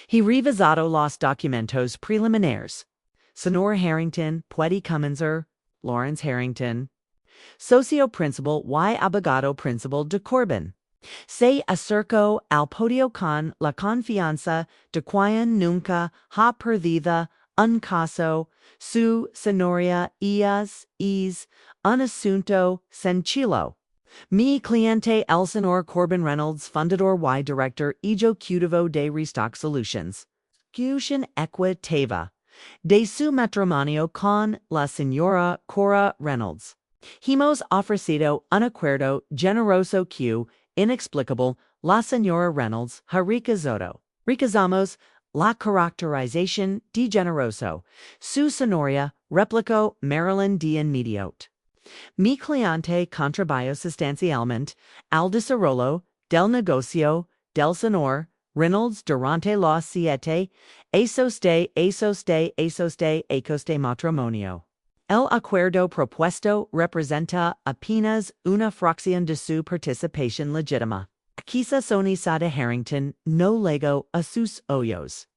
He revisado los documentos preliminares. Sonora Harrington, Puede Cummingser, Lawrence Harrington. Socio principal y abogado principal de Corbin. Se acercó al podio con la confianza de quien nunca ha perdido un caso. Su señoría es un asunto sencillo. Mi cliente el señor Corbin Reynolds, fundador y director ejecutivo de Restock Solutions. Cusion equitativa. De su matrimonio con la señora Cora Reynolds. Hemos ofrecido un acuerdo generoso que, inexplicable, la señora Reynolds ha rechazado. Rechazamos la caracterización de generoso. Su señoría replicó Marilyn de inmediato. Mi cliente contribuyó sustancialmente al desarrollo del negocio del señor Reynolds durante los 7 años de matrimonio. El acuerdo propuesto representa apenas una fracción de su participación legítima. Quizá sonisa de Harrington no llegó a sus ojos.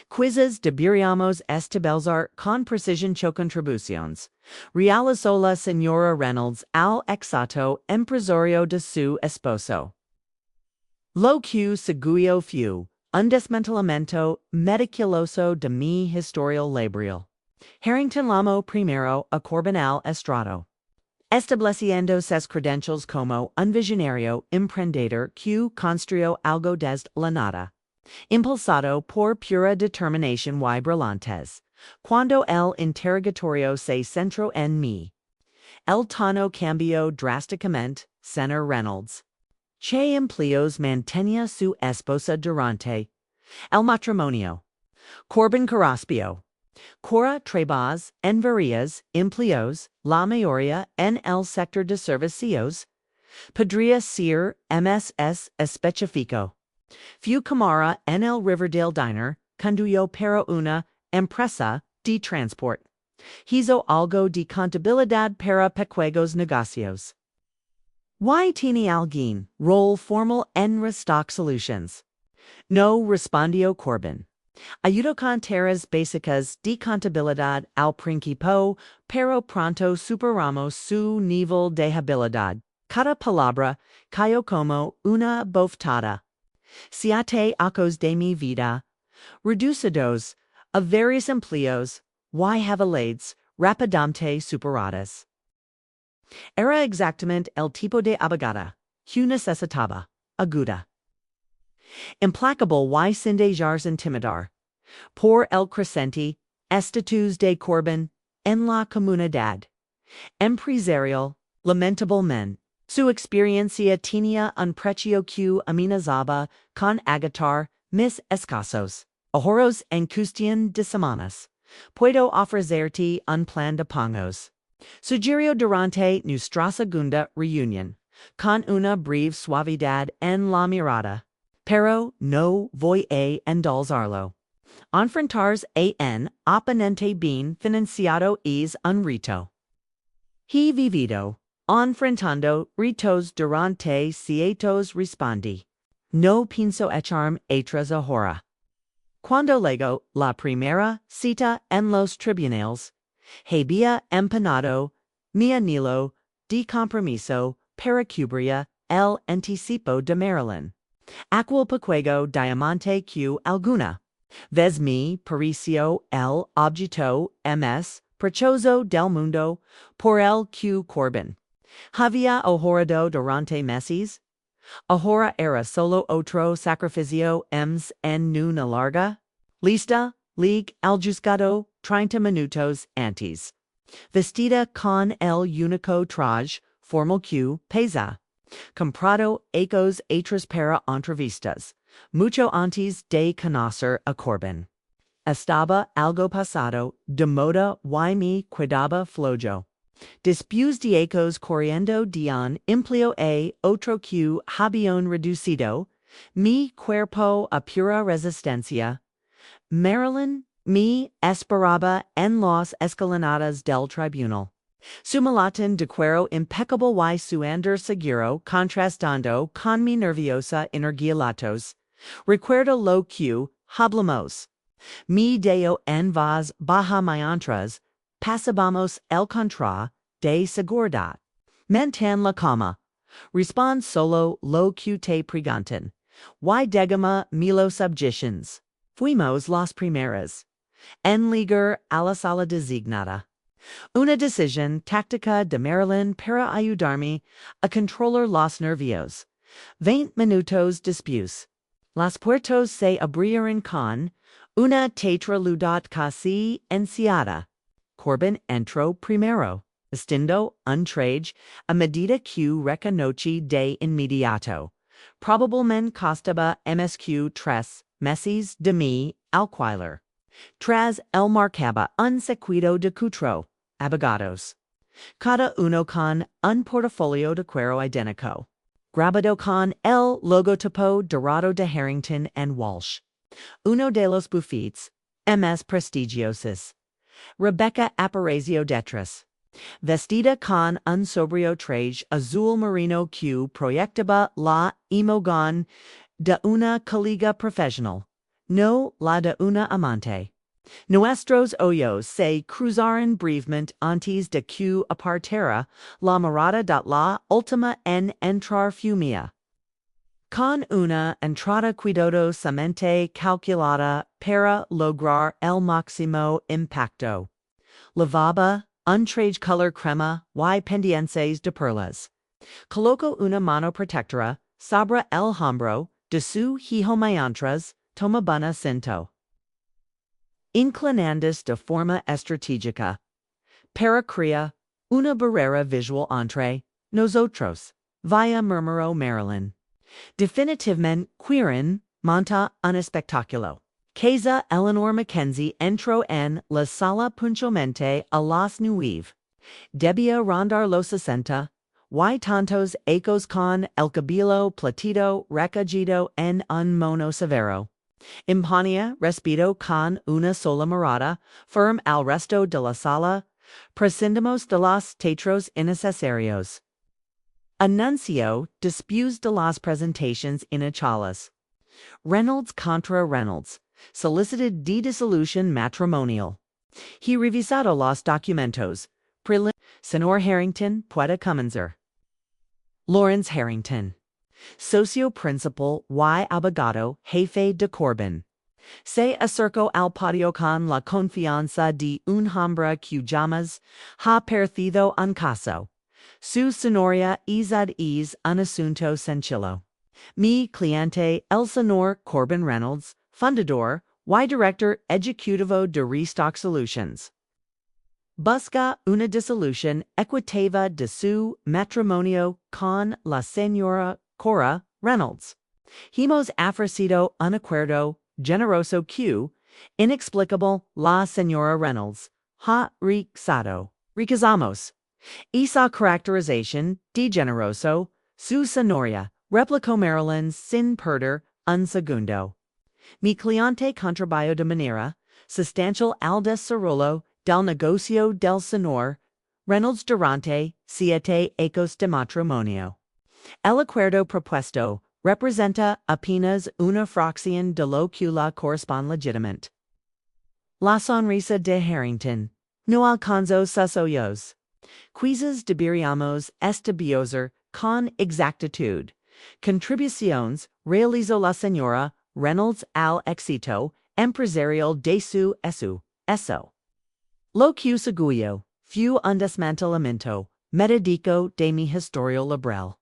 Quizzes deberíamos estabelezar con precisión contribuciones. Realizó la señora Reynolds al exacto empresario de su esposo. Lo que seguió fue un desmantelamiento meticuloso de mi historial laboral. Harrington llamó primero a Corbin al estrado, estableciendo ses credencials como un visionario emprendedor que construyó algo desde la nada, impulsado por pura determinación y brillantes. Cuando el interrogatorio se centró en mí, el tono cambió drásticamente, señor Reynolds. ¿Qué empleos mantenía su esposa durante el matrimonio? Corbin Carraspio. Cora trabaja en varios empleos, la mayoría en el sector de servicios. Podría ser MSS específico. Fue cámara en el Riverdale Diner, condujo para una empresa de transport. Hizo algo de contabilidad para pequeños negocios. ¿Y tiene alguien rol formal en Restock Solutions? No, respondió Corbin. Ayudo con tareas básicas de contabilidad al principio, pero pronto superamos su nivel de habilidad. Cada palabra cayó como una bofetada. Siete años de mi vida, reducidos a varios empleos y habilidades rápidamente superadas. Era exactamente el tipo de abogada que necesitaba, aguda, implacable y sin dejarse intimidar por el creciente estatus de Corbin en la comunidad empresarial. Lamentablemente, su experiencia tenía un precio que amenazaba con agotar mis escasos ahorros en cuestión de semanas. Puedo ofrecerte un plan de pagos. Sugirió durante nuestra segunda reunión, con una breve suavidad en la mirada. Pero no voy a endulzarlo. Enfrentarse a un oponente bien financiado es un reto. He vivido enfrentando retos durante 7 años, respondí. No pienso echarme atrás ahora. Cuando llegó la primera cita en los tribunales, había empeñado mi anhelo de compromiso para cubrir el anticipo de Marilyn. Aquel pequeño diamante que alguna vez me pareció el objeto más precioso del mundo por el que Corbin había ahorrado durante meses. Ahora era solo otro sacrificio más en una larga lista. Ligue al juzgado 30 minutos antes. Vestida con el único traje formal que pesa. Comprado ecos atrás para entrevistas, mucho antes de conocer a Corbin. Estaba algo pasado de moda y me cuidaba flojo. Después de ecos corriendo de un empleo a otro que habían reducido mi cuerpo a pura resistencia, Marilyn me esperaba en las escalinatas del tribunal. Su malatín de cuero impecable y su andar seguro contrastando con mi nerviosa energía latos. Recuerdo lo que hablamos. Me dio en voz baja mientras pasábamos el contra de seguridad. Mantén la calma. Respond solo lo que te preguntan. Y dégame me los objetions. Fuimos las primeras en llegar a la sala designada. Una decisión táctica de Marilyn para ayudarme a controlar los nervios. 20 minutos después, las puertas se abrieron con una tetraludad casi enciada. Corbin entró primero, vestindo un traje a medida que reconocí de inmediato. Probablemente costaba MSQ 3 meses de mi alquiler. Tras el marcaba un sequito de cuatro abogados, cada uno con un portafolio de cuero idéntico, grabado con el logotipo dorado de Harrington and Walsh. Uno de los bufetes más prestigiosos. Rebecca apareció detrás, vestida con un sobrio traje azul marino que proyectaba la emoción de una colega profesional. no la de una amante. Nuestros ojos se cruzaron brevemente antes de que apartara la mirada de la última en entrar fumía. Con una entrada cuidadosamente calculada para lograr el máximo impacto. Lavaba, un traje color crema y pendientes de perlas. Coloco una mano protectora sobre el hombro de su hijo mientras toma buen cinto. Inclinandes de forma estratégica. Para crear una barrera visual entre nosotros. Via murmuró Marilyn. Definitivamente quieren monta un espectáculo. Casa Eleanor Mackenzie entró en la sala puntualmente a las 9. Debía rondar los 60. Y tantos ecos con el cabello platido recogido en un mono severo. Imponía respeto con una sola mirada, firm al resto de la sala, prescindimos de los teatros innecesarios. Anuncio después de las presentaciones iniciales. Reynolds contra Reynolds, solicited de dissolution matrimonial. He revisado los documentos. Señor Harrington puede comenzar. Lawrence Harrington. Socio principal y abogado jefe de Corbin. Se acercó al patio con la confianza de un hombre cuyamas ha perdido un caso. Su señoría es un asunto sencillo. Mi cliente, el señor Corbin Reynolds, fundador y director ejecutivo de Restock Solutions. Busca una disolución equitativa de su matrimonio con la señora Cora Reynolds. Hemos ofrecido un acuerdo generoso que, inexplicable, la señora Reynolds ha rechazamos. Esa caracterización de generoso, su señoría, replicó Marilyn sin perder un segundo. Mi cliente contribuyó de manera sustancial al desarrollo del negocio del señor Reynolds durante 7 años de matrimonio. El acuerdo propuesto representa apenas una fracción de lo que la corresponde legitimamente. La sonrisa de Harrington no alcanzó sus ojos. Quizás deberíamos establecer con exactitud. Contribuciones realizó la señora Reynolds al éxito empresarial de su eso. Lo que seguió fue un desmantelamiento metódico de mi historial laboral.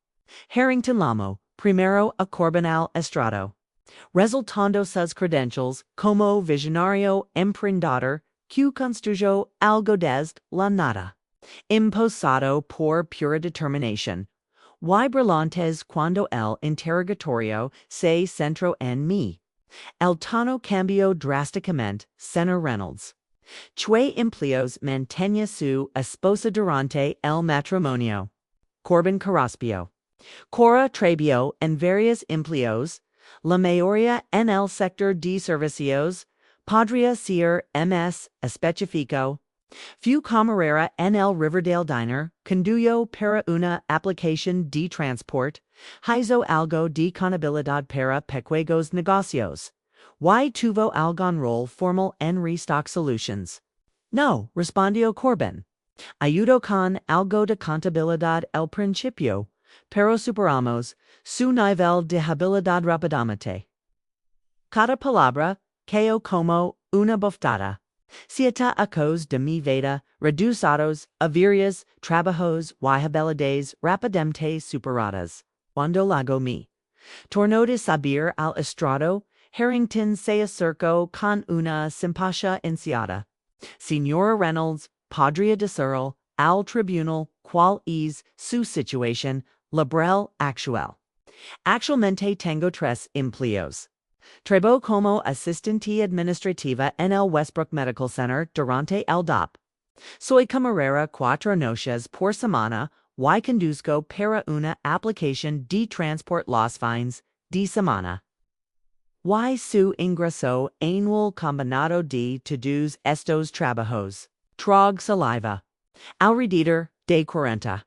Harrington llamó primero a Corbin al estrado, resultando sus credentials como visionario emprendedor que construyó algo desde la nada. Impulsado por pura determinación, y brillantes cuando el interrogatorio se centró en mí. El tono cambió drásticamente, señor Reynolds. ¿Qué empleos mantenía su esposa durante el matrimonio? Corbin Carraspio. Cora trabajó en varios empleos, la mayoría en el sector de servicios, podría ser más específico. Fue camarera en el Riverdale Diner, condujo para una aplicación de transport, hizo algo de contabilidad para pequeños negocios. Y tuvo algún rol formal en Restock Solutions. No, respondió Corbin. Ayudó con algo de contabilidad al principio, pero superamos su nivel de habilidad rápidamente. Cada palabra cayó como una bofetada. Siete años de mi vida reducidos a varios trabajos y habilidades rápidamente superadas. Cuando luego mi tornó de subir al estrado, Harrington se acercó con una simpatía ansiada. Señora Reynolds, podría decirlo al tribunal cuál es su situación laboral actual. Actualmente tengo 3 empleos. Trabajo como asistente administrativa en el Westbrook Medical Center durante el DOP. Soy camarera 4 noches por semana y conduzco para una aplicación de transport los fines de semana. Y su ingreso anual combinado de todos estos trabajos. Trog saliva. Alrededor de 40.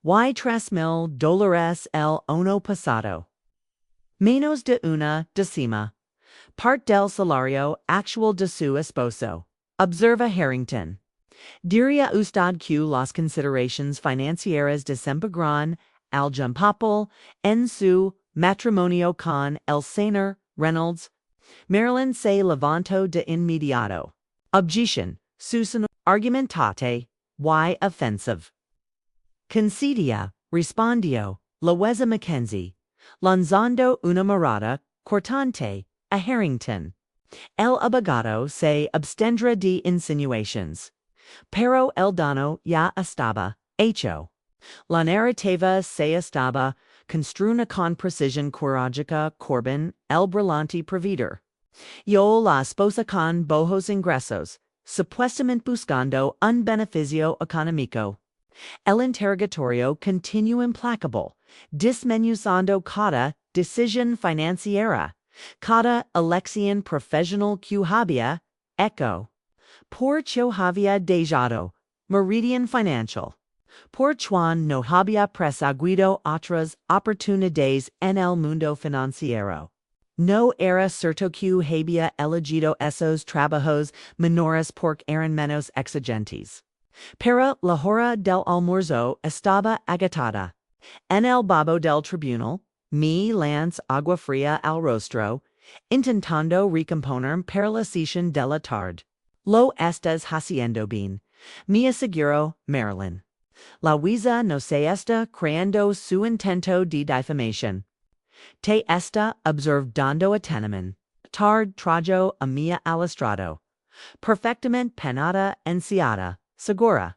Y $3,000 el año pasado. Menos de una décima. Part del salario actual de su esposo. Observa Harrington. Diría usted que las consideraciones financieras desempegran al papel en su matrimonio con el señor Reynolds. Marilyn se levantó de inmediato. Objeción. Susan. Argumentate. Y offensive. Concedia. Respondió. Louisa Mackenzie. Lanzando una mirada cortante a Harrington. El abogado se abstendrá de insinuations. Pero el daño ya estaba hecho. La narrativa se estaba construida con precisión quirúrgica Corbin, el brillante proveedor. Yo la esposa con bajos ingresos, supuestamente buscando un beneficio económico. El interrogatorio continuó implacable, dismenuzando cada decisión financiera, cada elección profesional que había hecho. Por que había dejado Meridian Financial. Por Chuan no había presagido otras oportunidades en el mundo financiero. No era cierto que había elegido esos trabajos menores porque eran menos exigentes. Pero la hora del almuerzo estaba agotada. En el babo del tribunal, me lance agua fría al rostro, intentando recomponer para la sesión de la tarde. Lo estás haciendo bien, me aseguró Marilyn. Louisa no se está creando su intento de difamación. Te está observando atentamente. Trajo a mi al estrado. Perfectamente penada ansiada, segura.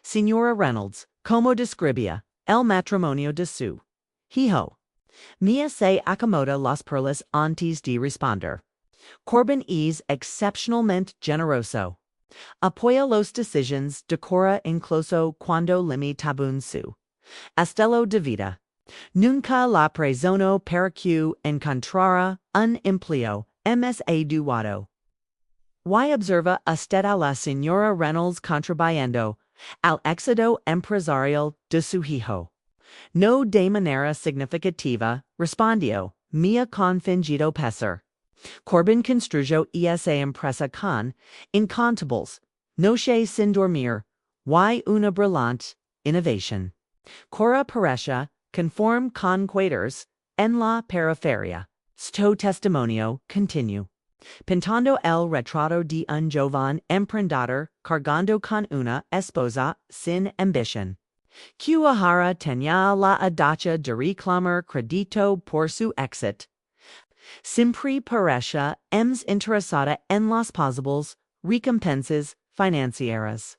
Señora Reynolds, como describía el matrimonio de su hijo. Mia se acomoda las perlas antes de responder. Corbin es excepcionalmente generoso. Apoya los decisiones decora incluso cuando limitabun su estilo de vida. Nunca la presionó para que encontrara un empleo más adecuado. Y observa usted a la señora Reynolds contribuyendo al éxito empresarial de su hijo. No de manera significativa, respondió, mia con fingido pesar. Corbin construyó esa empresa con incontables noches sin dormir y una brillante innovación. Cora parecía conforme con cuadros en la periferia. Sto testimonio continuo. Pintando el retrato de un joven emprendedor cargando con una esposa sin ambición. Kuahara tenía la audacia de reclamar crédito por su éxito. Siempre parecía interesada en las posibles recompensas financieras.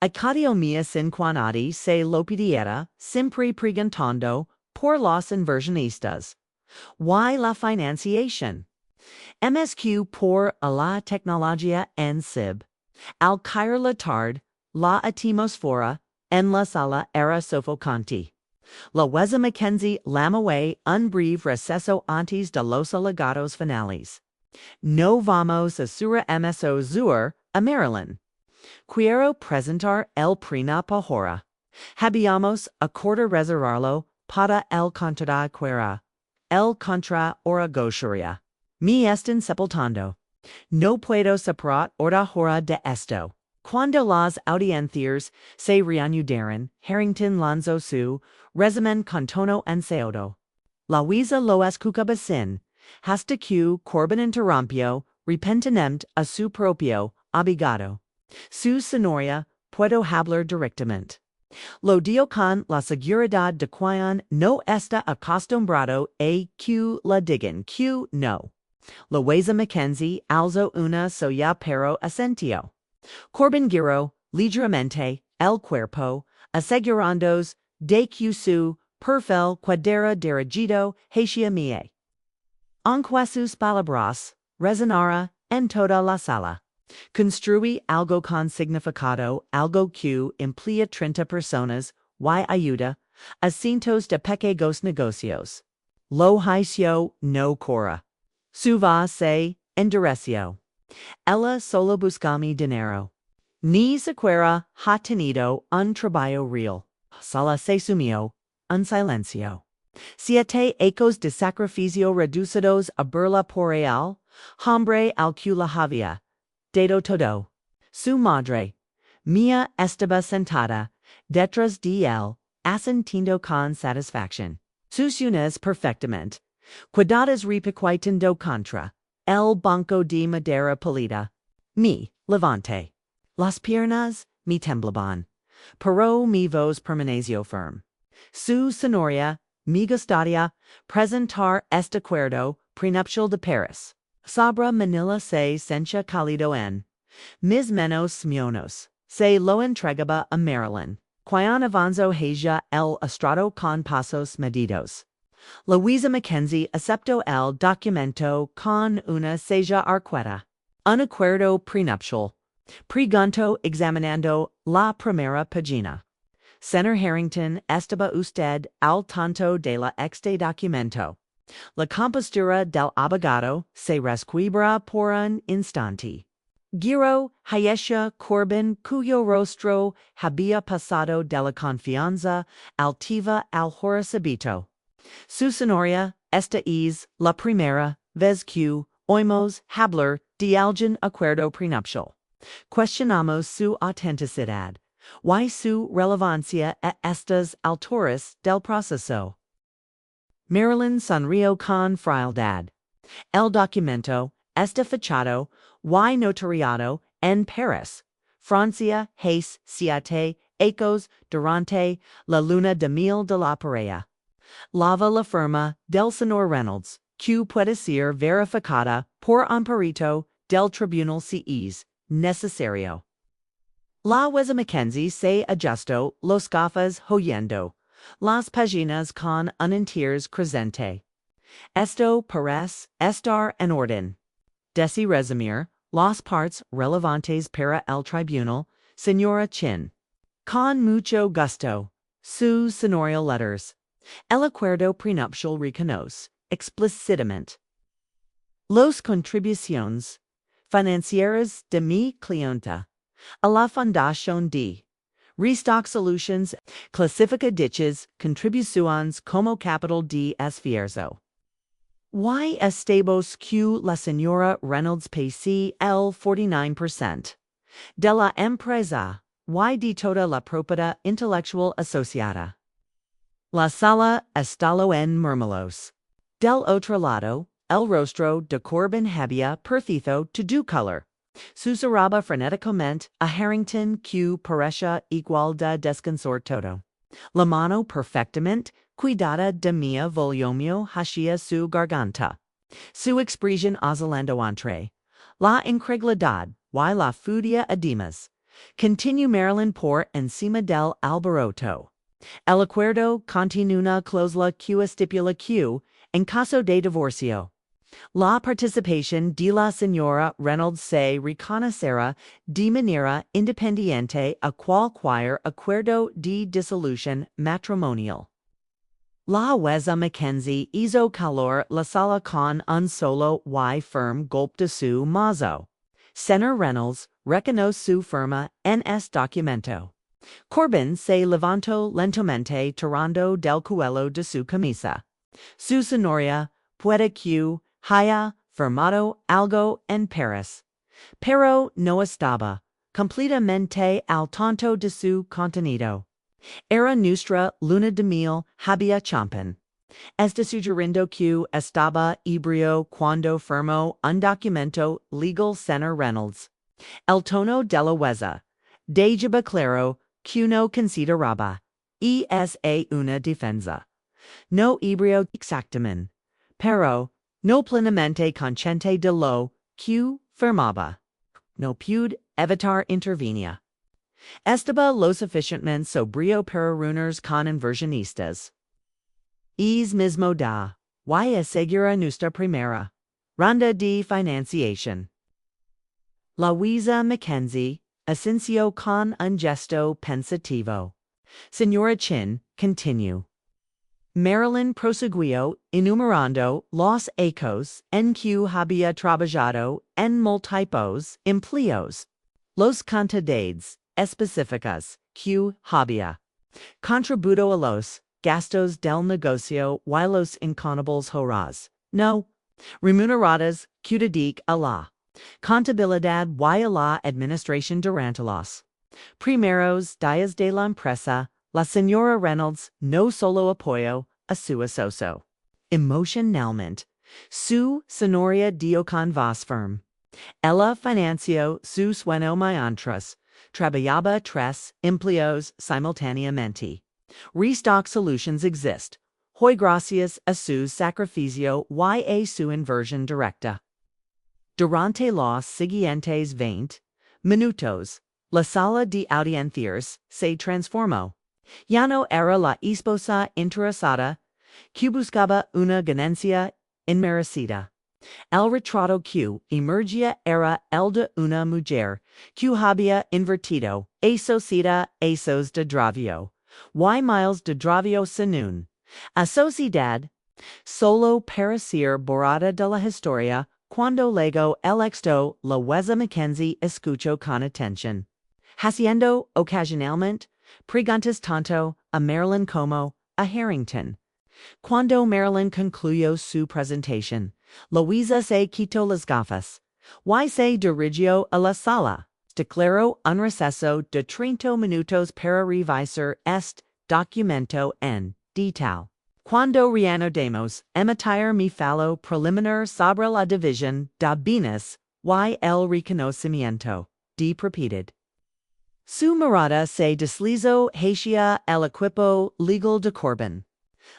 Acadio mía sin nadie se lo pidiera, siempre preguntando por los inversionistas. ¿Y la financiación? MSQ por la tecnología en SIB. Al caer la tarde, la atmósfera en la sala era sofocante. Louisa Mackenzie lamaway un breve receso antes de los alegatos finales. No vamos a sura MSO zur a Marilyn. Quiero presentar el prenup ahora. Habíamos acordado reservarlo para el contra quera. El contra hora gocharia. Me están sepultando. No puedo separar hora de esto. Cuando las audiencias se reanudaron, Harrington lanzó su resumen con tono ansioso. Louisa lo escuchaba sin, hasta que Corbin interrumpió repentinamente a su propio abogado. Su señoría, puedo hablar directamente. Lo dio con la seguridad de quien no está acostumbrado a que la digan que no. Louisa Mackenzie alzó una soya pero asentió. Corbin giró ligeramente el cuerpo, asegurándose de que su perfil quedara dirigido hacia mí. Aunque sus palabras resonara en toda la sala. Construí algo con significado, algo que emplea 30 personas y ayuda a cientos de pequeños negocios. Lo hizo no Cora. Su voz se endureció. Ella solo busca mi dinero. Ni siquiera ha tenido un trabajo real. Solo se sumió un silencio. Siete ecos de sacrificio reducidos a burla por real, Hombre al que la había dado todo. Su madre mía estaba sentada detrás de él, asentiendo con satisfacción. Sus uñas perfectamente cuidadas repiquitando contra el banco de madera pulida. Me levanté. Las piernas me temblaban, pero mi voz permaneció firme. Su señoría me gustaría presentar este acuerdo prenupcial de Paris. Sobre Manila se sencha cálido en mis manos monos. Se lo entregaba a Marilyn. Cuyan avanzo hacia el estrado con pasos medidos. Louisa Mackenzie aceptó el documento con una sella arcueta. Un acuerdo prenupcial. Pregunto examinando la primera página. Señor Harrington, ¿estaba usted al tanto de la este documento? La compostura del abogado se resquebra por un instante. Giro hacia Corbin, cuyo rostro había pasado de la confianza altiva al horrocibito. Su señoría, esta es la primera vez que oímos hablar de algún acuerdo prenupcial. Cuestionamos su autenticidad y su relevancia a estas alturas del proceso. Marilyn sonrió con frialdad. El documento está fechado y notariado en Paris, Francia, hace 7 años durante la luna de miel de la pareja. Lava la firma del señor Reynolds, que puede ser verificada por un perito del tribunal si es necesario. La Weza Mackenzie se ajustó los gafas oyendo las páginas con un interés creciente. Esto parece estar en orden. Desi resumir las partes relevantes para el tribunal, señora Chin. Con mucho gusto. Sus señorial letters. El acuerdo prenupcial reconoce explícitamente los contribuciones financieras de mi clienta a la Fundación de Restock Solutions clasifica dichas contribuciones como capital de esfuerzo. Y estamos que la señora Reynolds pese el 49% de la empresa y de toda la propiedad intelectual asociada. La sala estalo en murmulos. Del otro lado, el rostro de Corbin había perdido todo color. Susurraba frenéticamente a Harrington que parecía igual de desconcertado. La mano perfectamente cuidada de mi volvió hacia su garganta. Su expresión oscilando entre la incredulidad y la furia además. Continuó Marilyn por encima del alboroto. El acuerdo contiene una cláusula que estipula que, en caso de divorcio, la participación de la señora Reynolds se reconocerá de manera independiente a cualquier acuerdo de disolución matrimonial. La Weza Mackenzie hizo calor la sala con un solo y firme golpe de su mazo. Señor Reynolds reconoce su firma en este documento. Corbin se levantó lentamente tirando del cuello de su camisa. Su señoría puede que haya firmado algo en Paris, pero no estaba completamente al tanto de su contenido. Era nuestra luna de miel había champán. Está sugiriendo que estaba ebrio cuando firmó un documento legal señor Reynolds. El tono de la Weza dejaba claro que no consideraba esa una defensa. No ebrio exactamente, pero no plenamente consciente de lo que firmaba. No pude evitar intervenir. Estaba lo suficientemente sobrio para reunirnos con inversionistas. Es mismo da y asegura nuestra primera ronda de financiación. Louisa Mackenzie asintió con un gesto pensativo. Señora Chin, continue. Marilyn prosiguió enumerando los hechos en que había trabajado en múltiples empleos. Los cantidades específicas que había contribuido a los gastos del negocio y los incontables horas. No Remuneradas, cuidadig a la contabilidad y a la administración durante los primeros días de la empresa, la señora Reynolds no solo apoyó a su esposo emocionalmente, su señoría dio con voz firme. Ella financió su sueño mientras trabajaba tres empleos simultáneamente. Restock solutions exist, hoy gracias a su sacrificio y a su inversión directa. Durante los siguientes 20 minutos, la sala de audiencias se transformó. Ya no era la esposa interesada que buscaba una ganancia inmerecida. El retrato que emergía era el de una mujer que había invertido a sociedad esos de dravio, y miles de dravio sin un a sociedad, solo para ser borrada de la historia cuando luego el éxito la Weza Mackenzie escuchó con atención. Haciendo ocasionalmente preguntas tanto a Marilyn como a Harrington. Cuando Marilyn concluyó su presentación, Louisa se quitó las gafas y se dirigió a la sala. Declaró un receso de 30 minutos para revisar este documento en detalle. Cuando reanudemos emitir mi fallo preliminar sobre la división de bienes y el reconocimiento de propiedad. Su mirada se deslizó hacia el equipo legal de Corbin.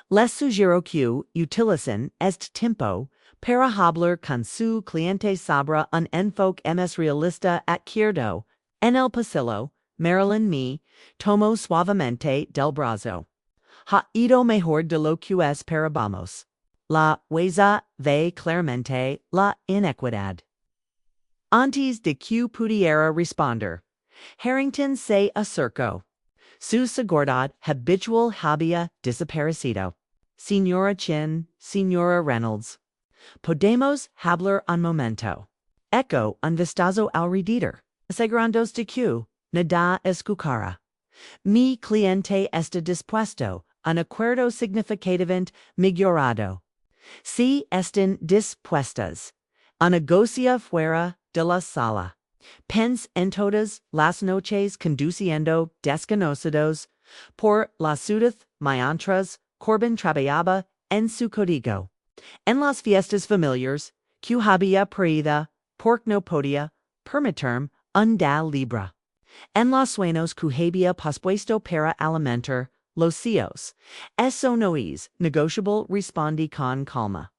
Les sugiero que utilicen este tiempo para hablar con su cliente sobre un enfoque más realista adquirido en el pasillo. Marilyn me tomó suavemente del brazo. Ha ido mejor de lo que esperábamos. La Weza ve claramente la inequidad. Antes de que pudiera responder, Harrington se acercó. Su seguridad habitual había desaparecido. Señora Chin, Señora Reynolds. Podemos hablar un momento. Echo un vistazo alrededor, asegurándose de que nada escuchará. Mi cliente está dispuesto a un acuerdo significativamente mejorado. Si están dispuestas a negociar fuera de la sala, pense en todas las noches conduciendo desconocidos por la ciudad mientras Corbin trabajaba en su código. En las fiestas familiares que había perdido porque no podía permitirme un día libre. En los sueños que había pospuesto para alimentar los hijos. Eso no es negociable, respondí con calma.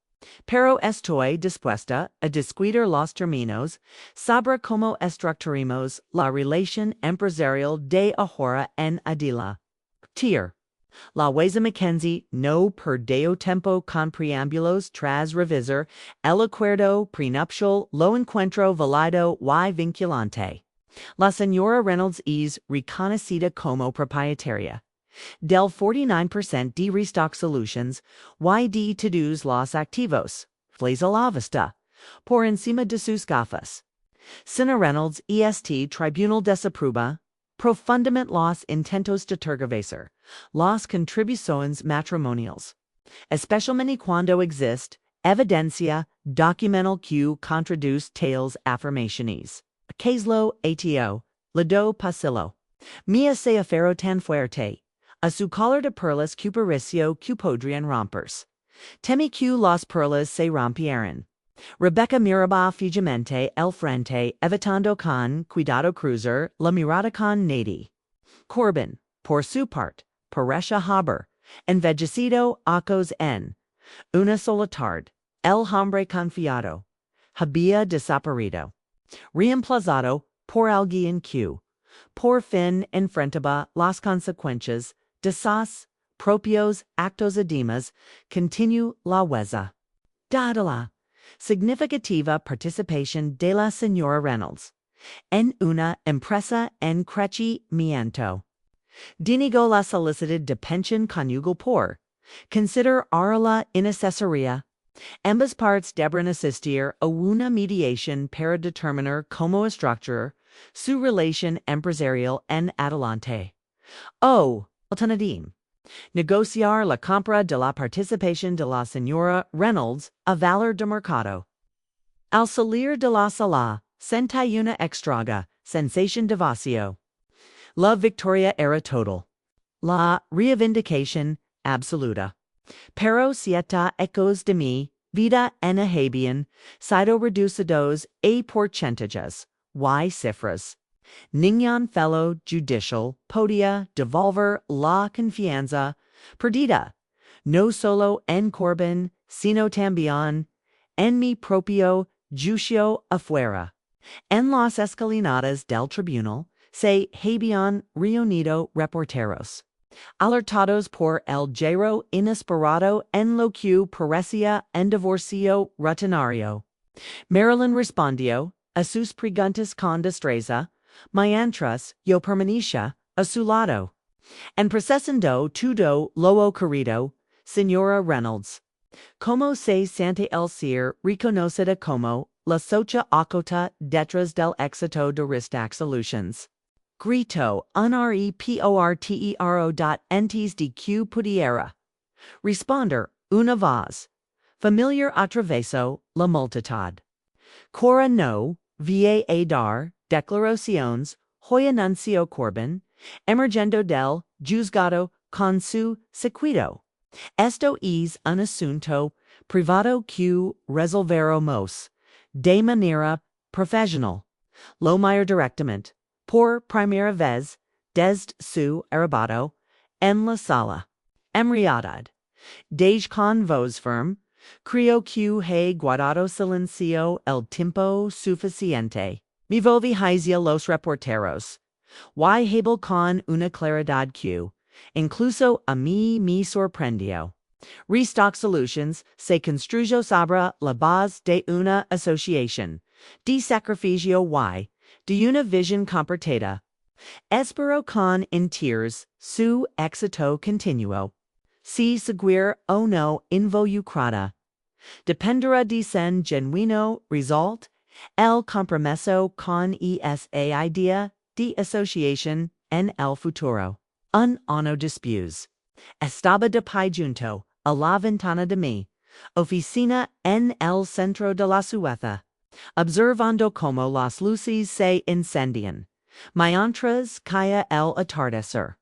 Pero estoy dispuesta a discutir los términos sobre cómo estructuramos la relación empresarial de ahora en adelante. Tier. La Weza Mackenzie no perdió tiempo con preámbulos tras revisar el acuerdo prenupcial, lo encuentro válido y vinculante. La señora Reynolds es reconocida como propietaria del 49% de Restock Solutions y de todos los activos, fles a la vista, por encima de sus gafas. Señora Reynolds este tribunal desaprueba profundamente los intentos de tergiversar las contribuciones matrimoniales, especialmente cuando existe evidencia documental que contradice tales afirmaciones. Caslo ato, le do pasillo. Mia se afero tan fuerte. A su collar de perlas que pareció que podrían romperse. Temi que las perlas se rompieran. Rebecca miraba fijamente el frente, evitando con cuidado cruzar la mirada con Nady. Corbin, por su parte, parecía haber envejecido ojos en una sola tarde. El hombre confiado había desaparecido. Reemplazado por alguien que, por fin enfrentaba las consecuencias de sus propios actos además, continuó la Weza. Dada la significativa participación de la señora Reynolds en una empresa en crecimiento. Denegó la solicitud de pensión conyugal por considerarla innecesaria. Ambas partes deberán asistir a una mediación para determinar cómo estructurar su relación empresarial en adelante. Oh, alternadim. Negociar la compra de la participación de la señora Reynolds a valor de mercado. Al salir de la sala, sentí una extraña sensación de vacío. La victoria era total. La reivindicación absoluta. Pero siete ecos de mi vida en habían sido reducidos a porcentajes, y cifras. Ningún fellow judicial podía devolver la confianza perdida, no solo en Corbin, sino también en mi propio juicio afuera. En las escalinatas del tribunal se habían reunido reporteros, alertados por el giro inesperado en lo que parecía un divorcio rutinario. Marilyn respondió a sus preguntas con destreza, mientras yo permanecía a su lado. En procesando todo lo ocurrido, señora Reynolds, como se siente el ser reconocida como la socia occulta detrás del éxito de estas solutions. Grito un reportero antes de que pudiera responder una voz familiar atravesó la multitud. Cora no va a dar declaraciones, hoy anunció Corbin, emergiendo del juzgado con su secreto. Esto es un asunto privado que resolveremos de manera profesional. Lo mayor directamente, por primera vez desde su arrebato en la sala. En realidad, desde con vos firm, creo que he guardado silencio el tiempo suficiente. Me volví hacia los reporteros. Y hable con una claridad que, incluso a mí me sorprendió. Restock Solutions se construyó sobre la base de una asociación de sacrificio y de una visión compartida. Espero con interés su éxito continuo. Si seguir o no involucrada dependerá de sen genuino result, el compromiso con esa idea de asociación en el futuro. Un año después, estaba de pie junto a la ventana de mi oficina en el centro de la ciudad, observando cómo las luces se incendian, mientras caía el atardecer.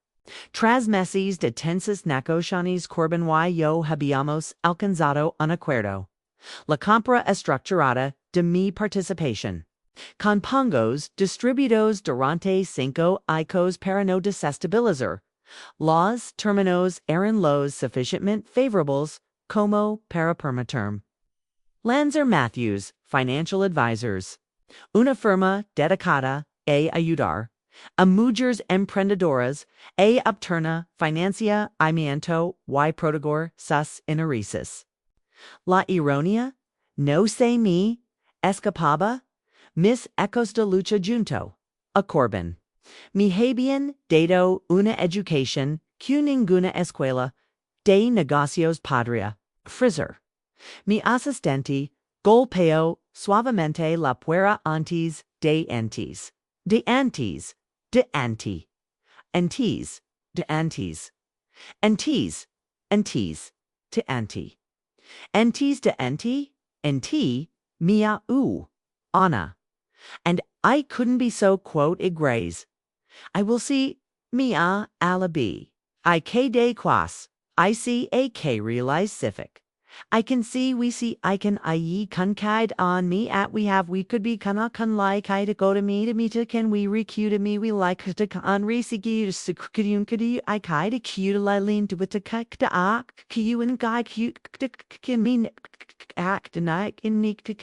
Tras meses de tensas negociaciones, Corbin y yo habíamos alcanzado un acuerdo. La compra estructurada de mi participación, con pagos distribuidos durante 5 años para no desestabilizar. Los términos eran los suficientemente favorables como para permitir. Lanzer Matthews, Financial Advisors, una firma dedicada a ayudar a mujeres emprendedoras a obtener financiamiento y proteger sus intereses. La ironía no se me escapaba, mis ecos de lucha junto a Corbin. Me habían dado una educación que ninguna escuela de negocios podría ofrecer. Mi asistente golpeó suavemente la puerta antes de antes, de antes, de ante, antes, de antes, antes, antes, de ante, antes de ante, mia Anna. And I couldn't be so igres. I will see mia alibi. I k de quas. I see a k realize civic. I can see we see I can I confide on me at we could be kana kun like I to go to me to can we recue to me we like to con resiki to could you I kai to cue to lean to with the kak to ak you and guy cute can mean act and I in need to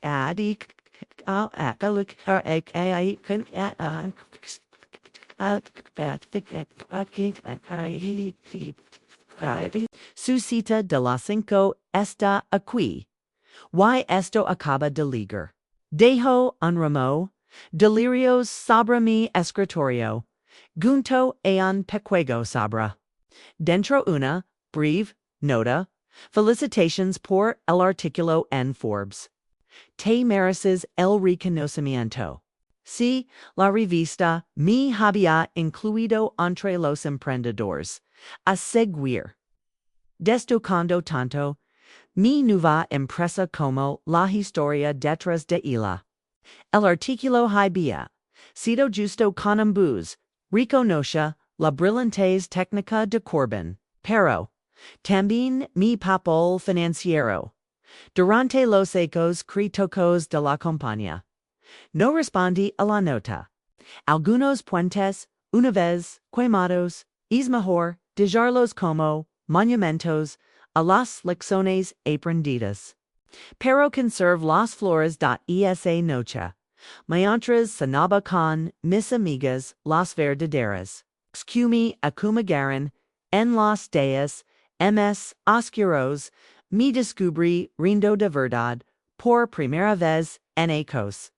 addy act look her egg I can Suscita de las 5 esta aquí. Y esto acaba de ligar. Dejo un ramo, delirios sobre mi escritorio, junto a un pequeño sabra. Dentro una breve nota, felicitations por el artículo en Forbes. Te mereces el reconocimiento. Sí, la revista me había incluido entre los emprendedores. A seguir. Destacando tanto, mi nueva empresa como la historia detrás de ella. El artículo había sido justo con ambos, reconoce la brillantez técnica de Corbin, pero también mi papel financiero. Durante los ecos críticos de la compañía, no respondí a la nota. Algunos puentes, una vez quemados, es mejor dejarlos como monumentos a las lecciones aprendidas. Pero conserve las flores esa noche, mientras cenaba con mis amigas las verdaderas. Excumi acumagaron en los días ms oscuros, me descubrí rindo de verdad por primera vez en ecos.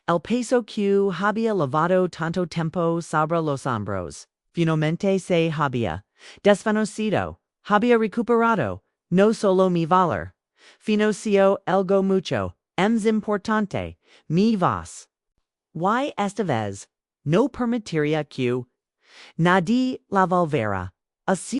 El peso que había lavado tanto tiempo sobre los hombros, finalmente se había desvanecido, había recuperado, no solo mi valor, financió algo mucho, más importante, mi voz. Y esta vez, no permitiría que nadie la volviera. Así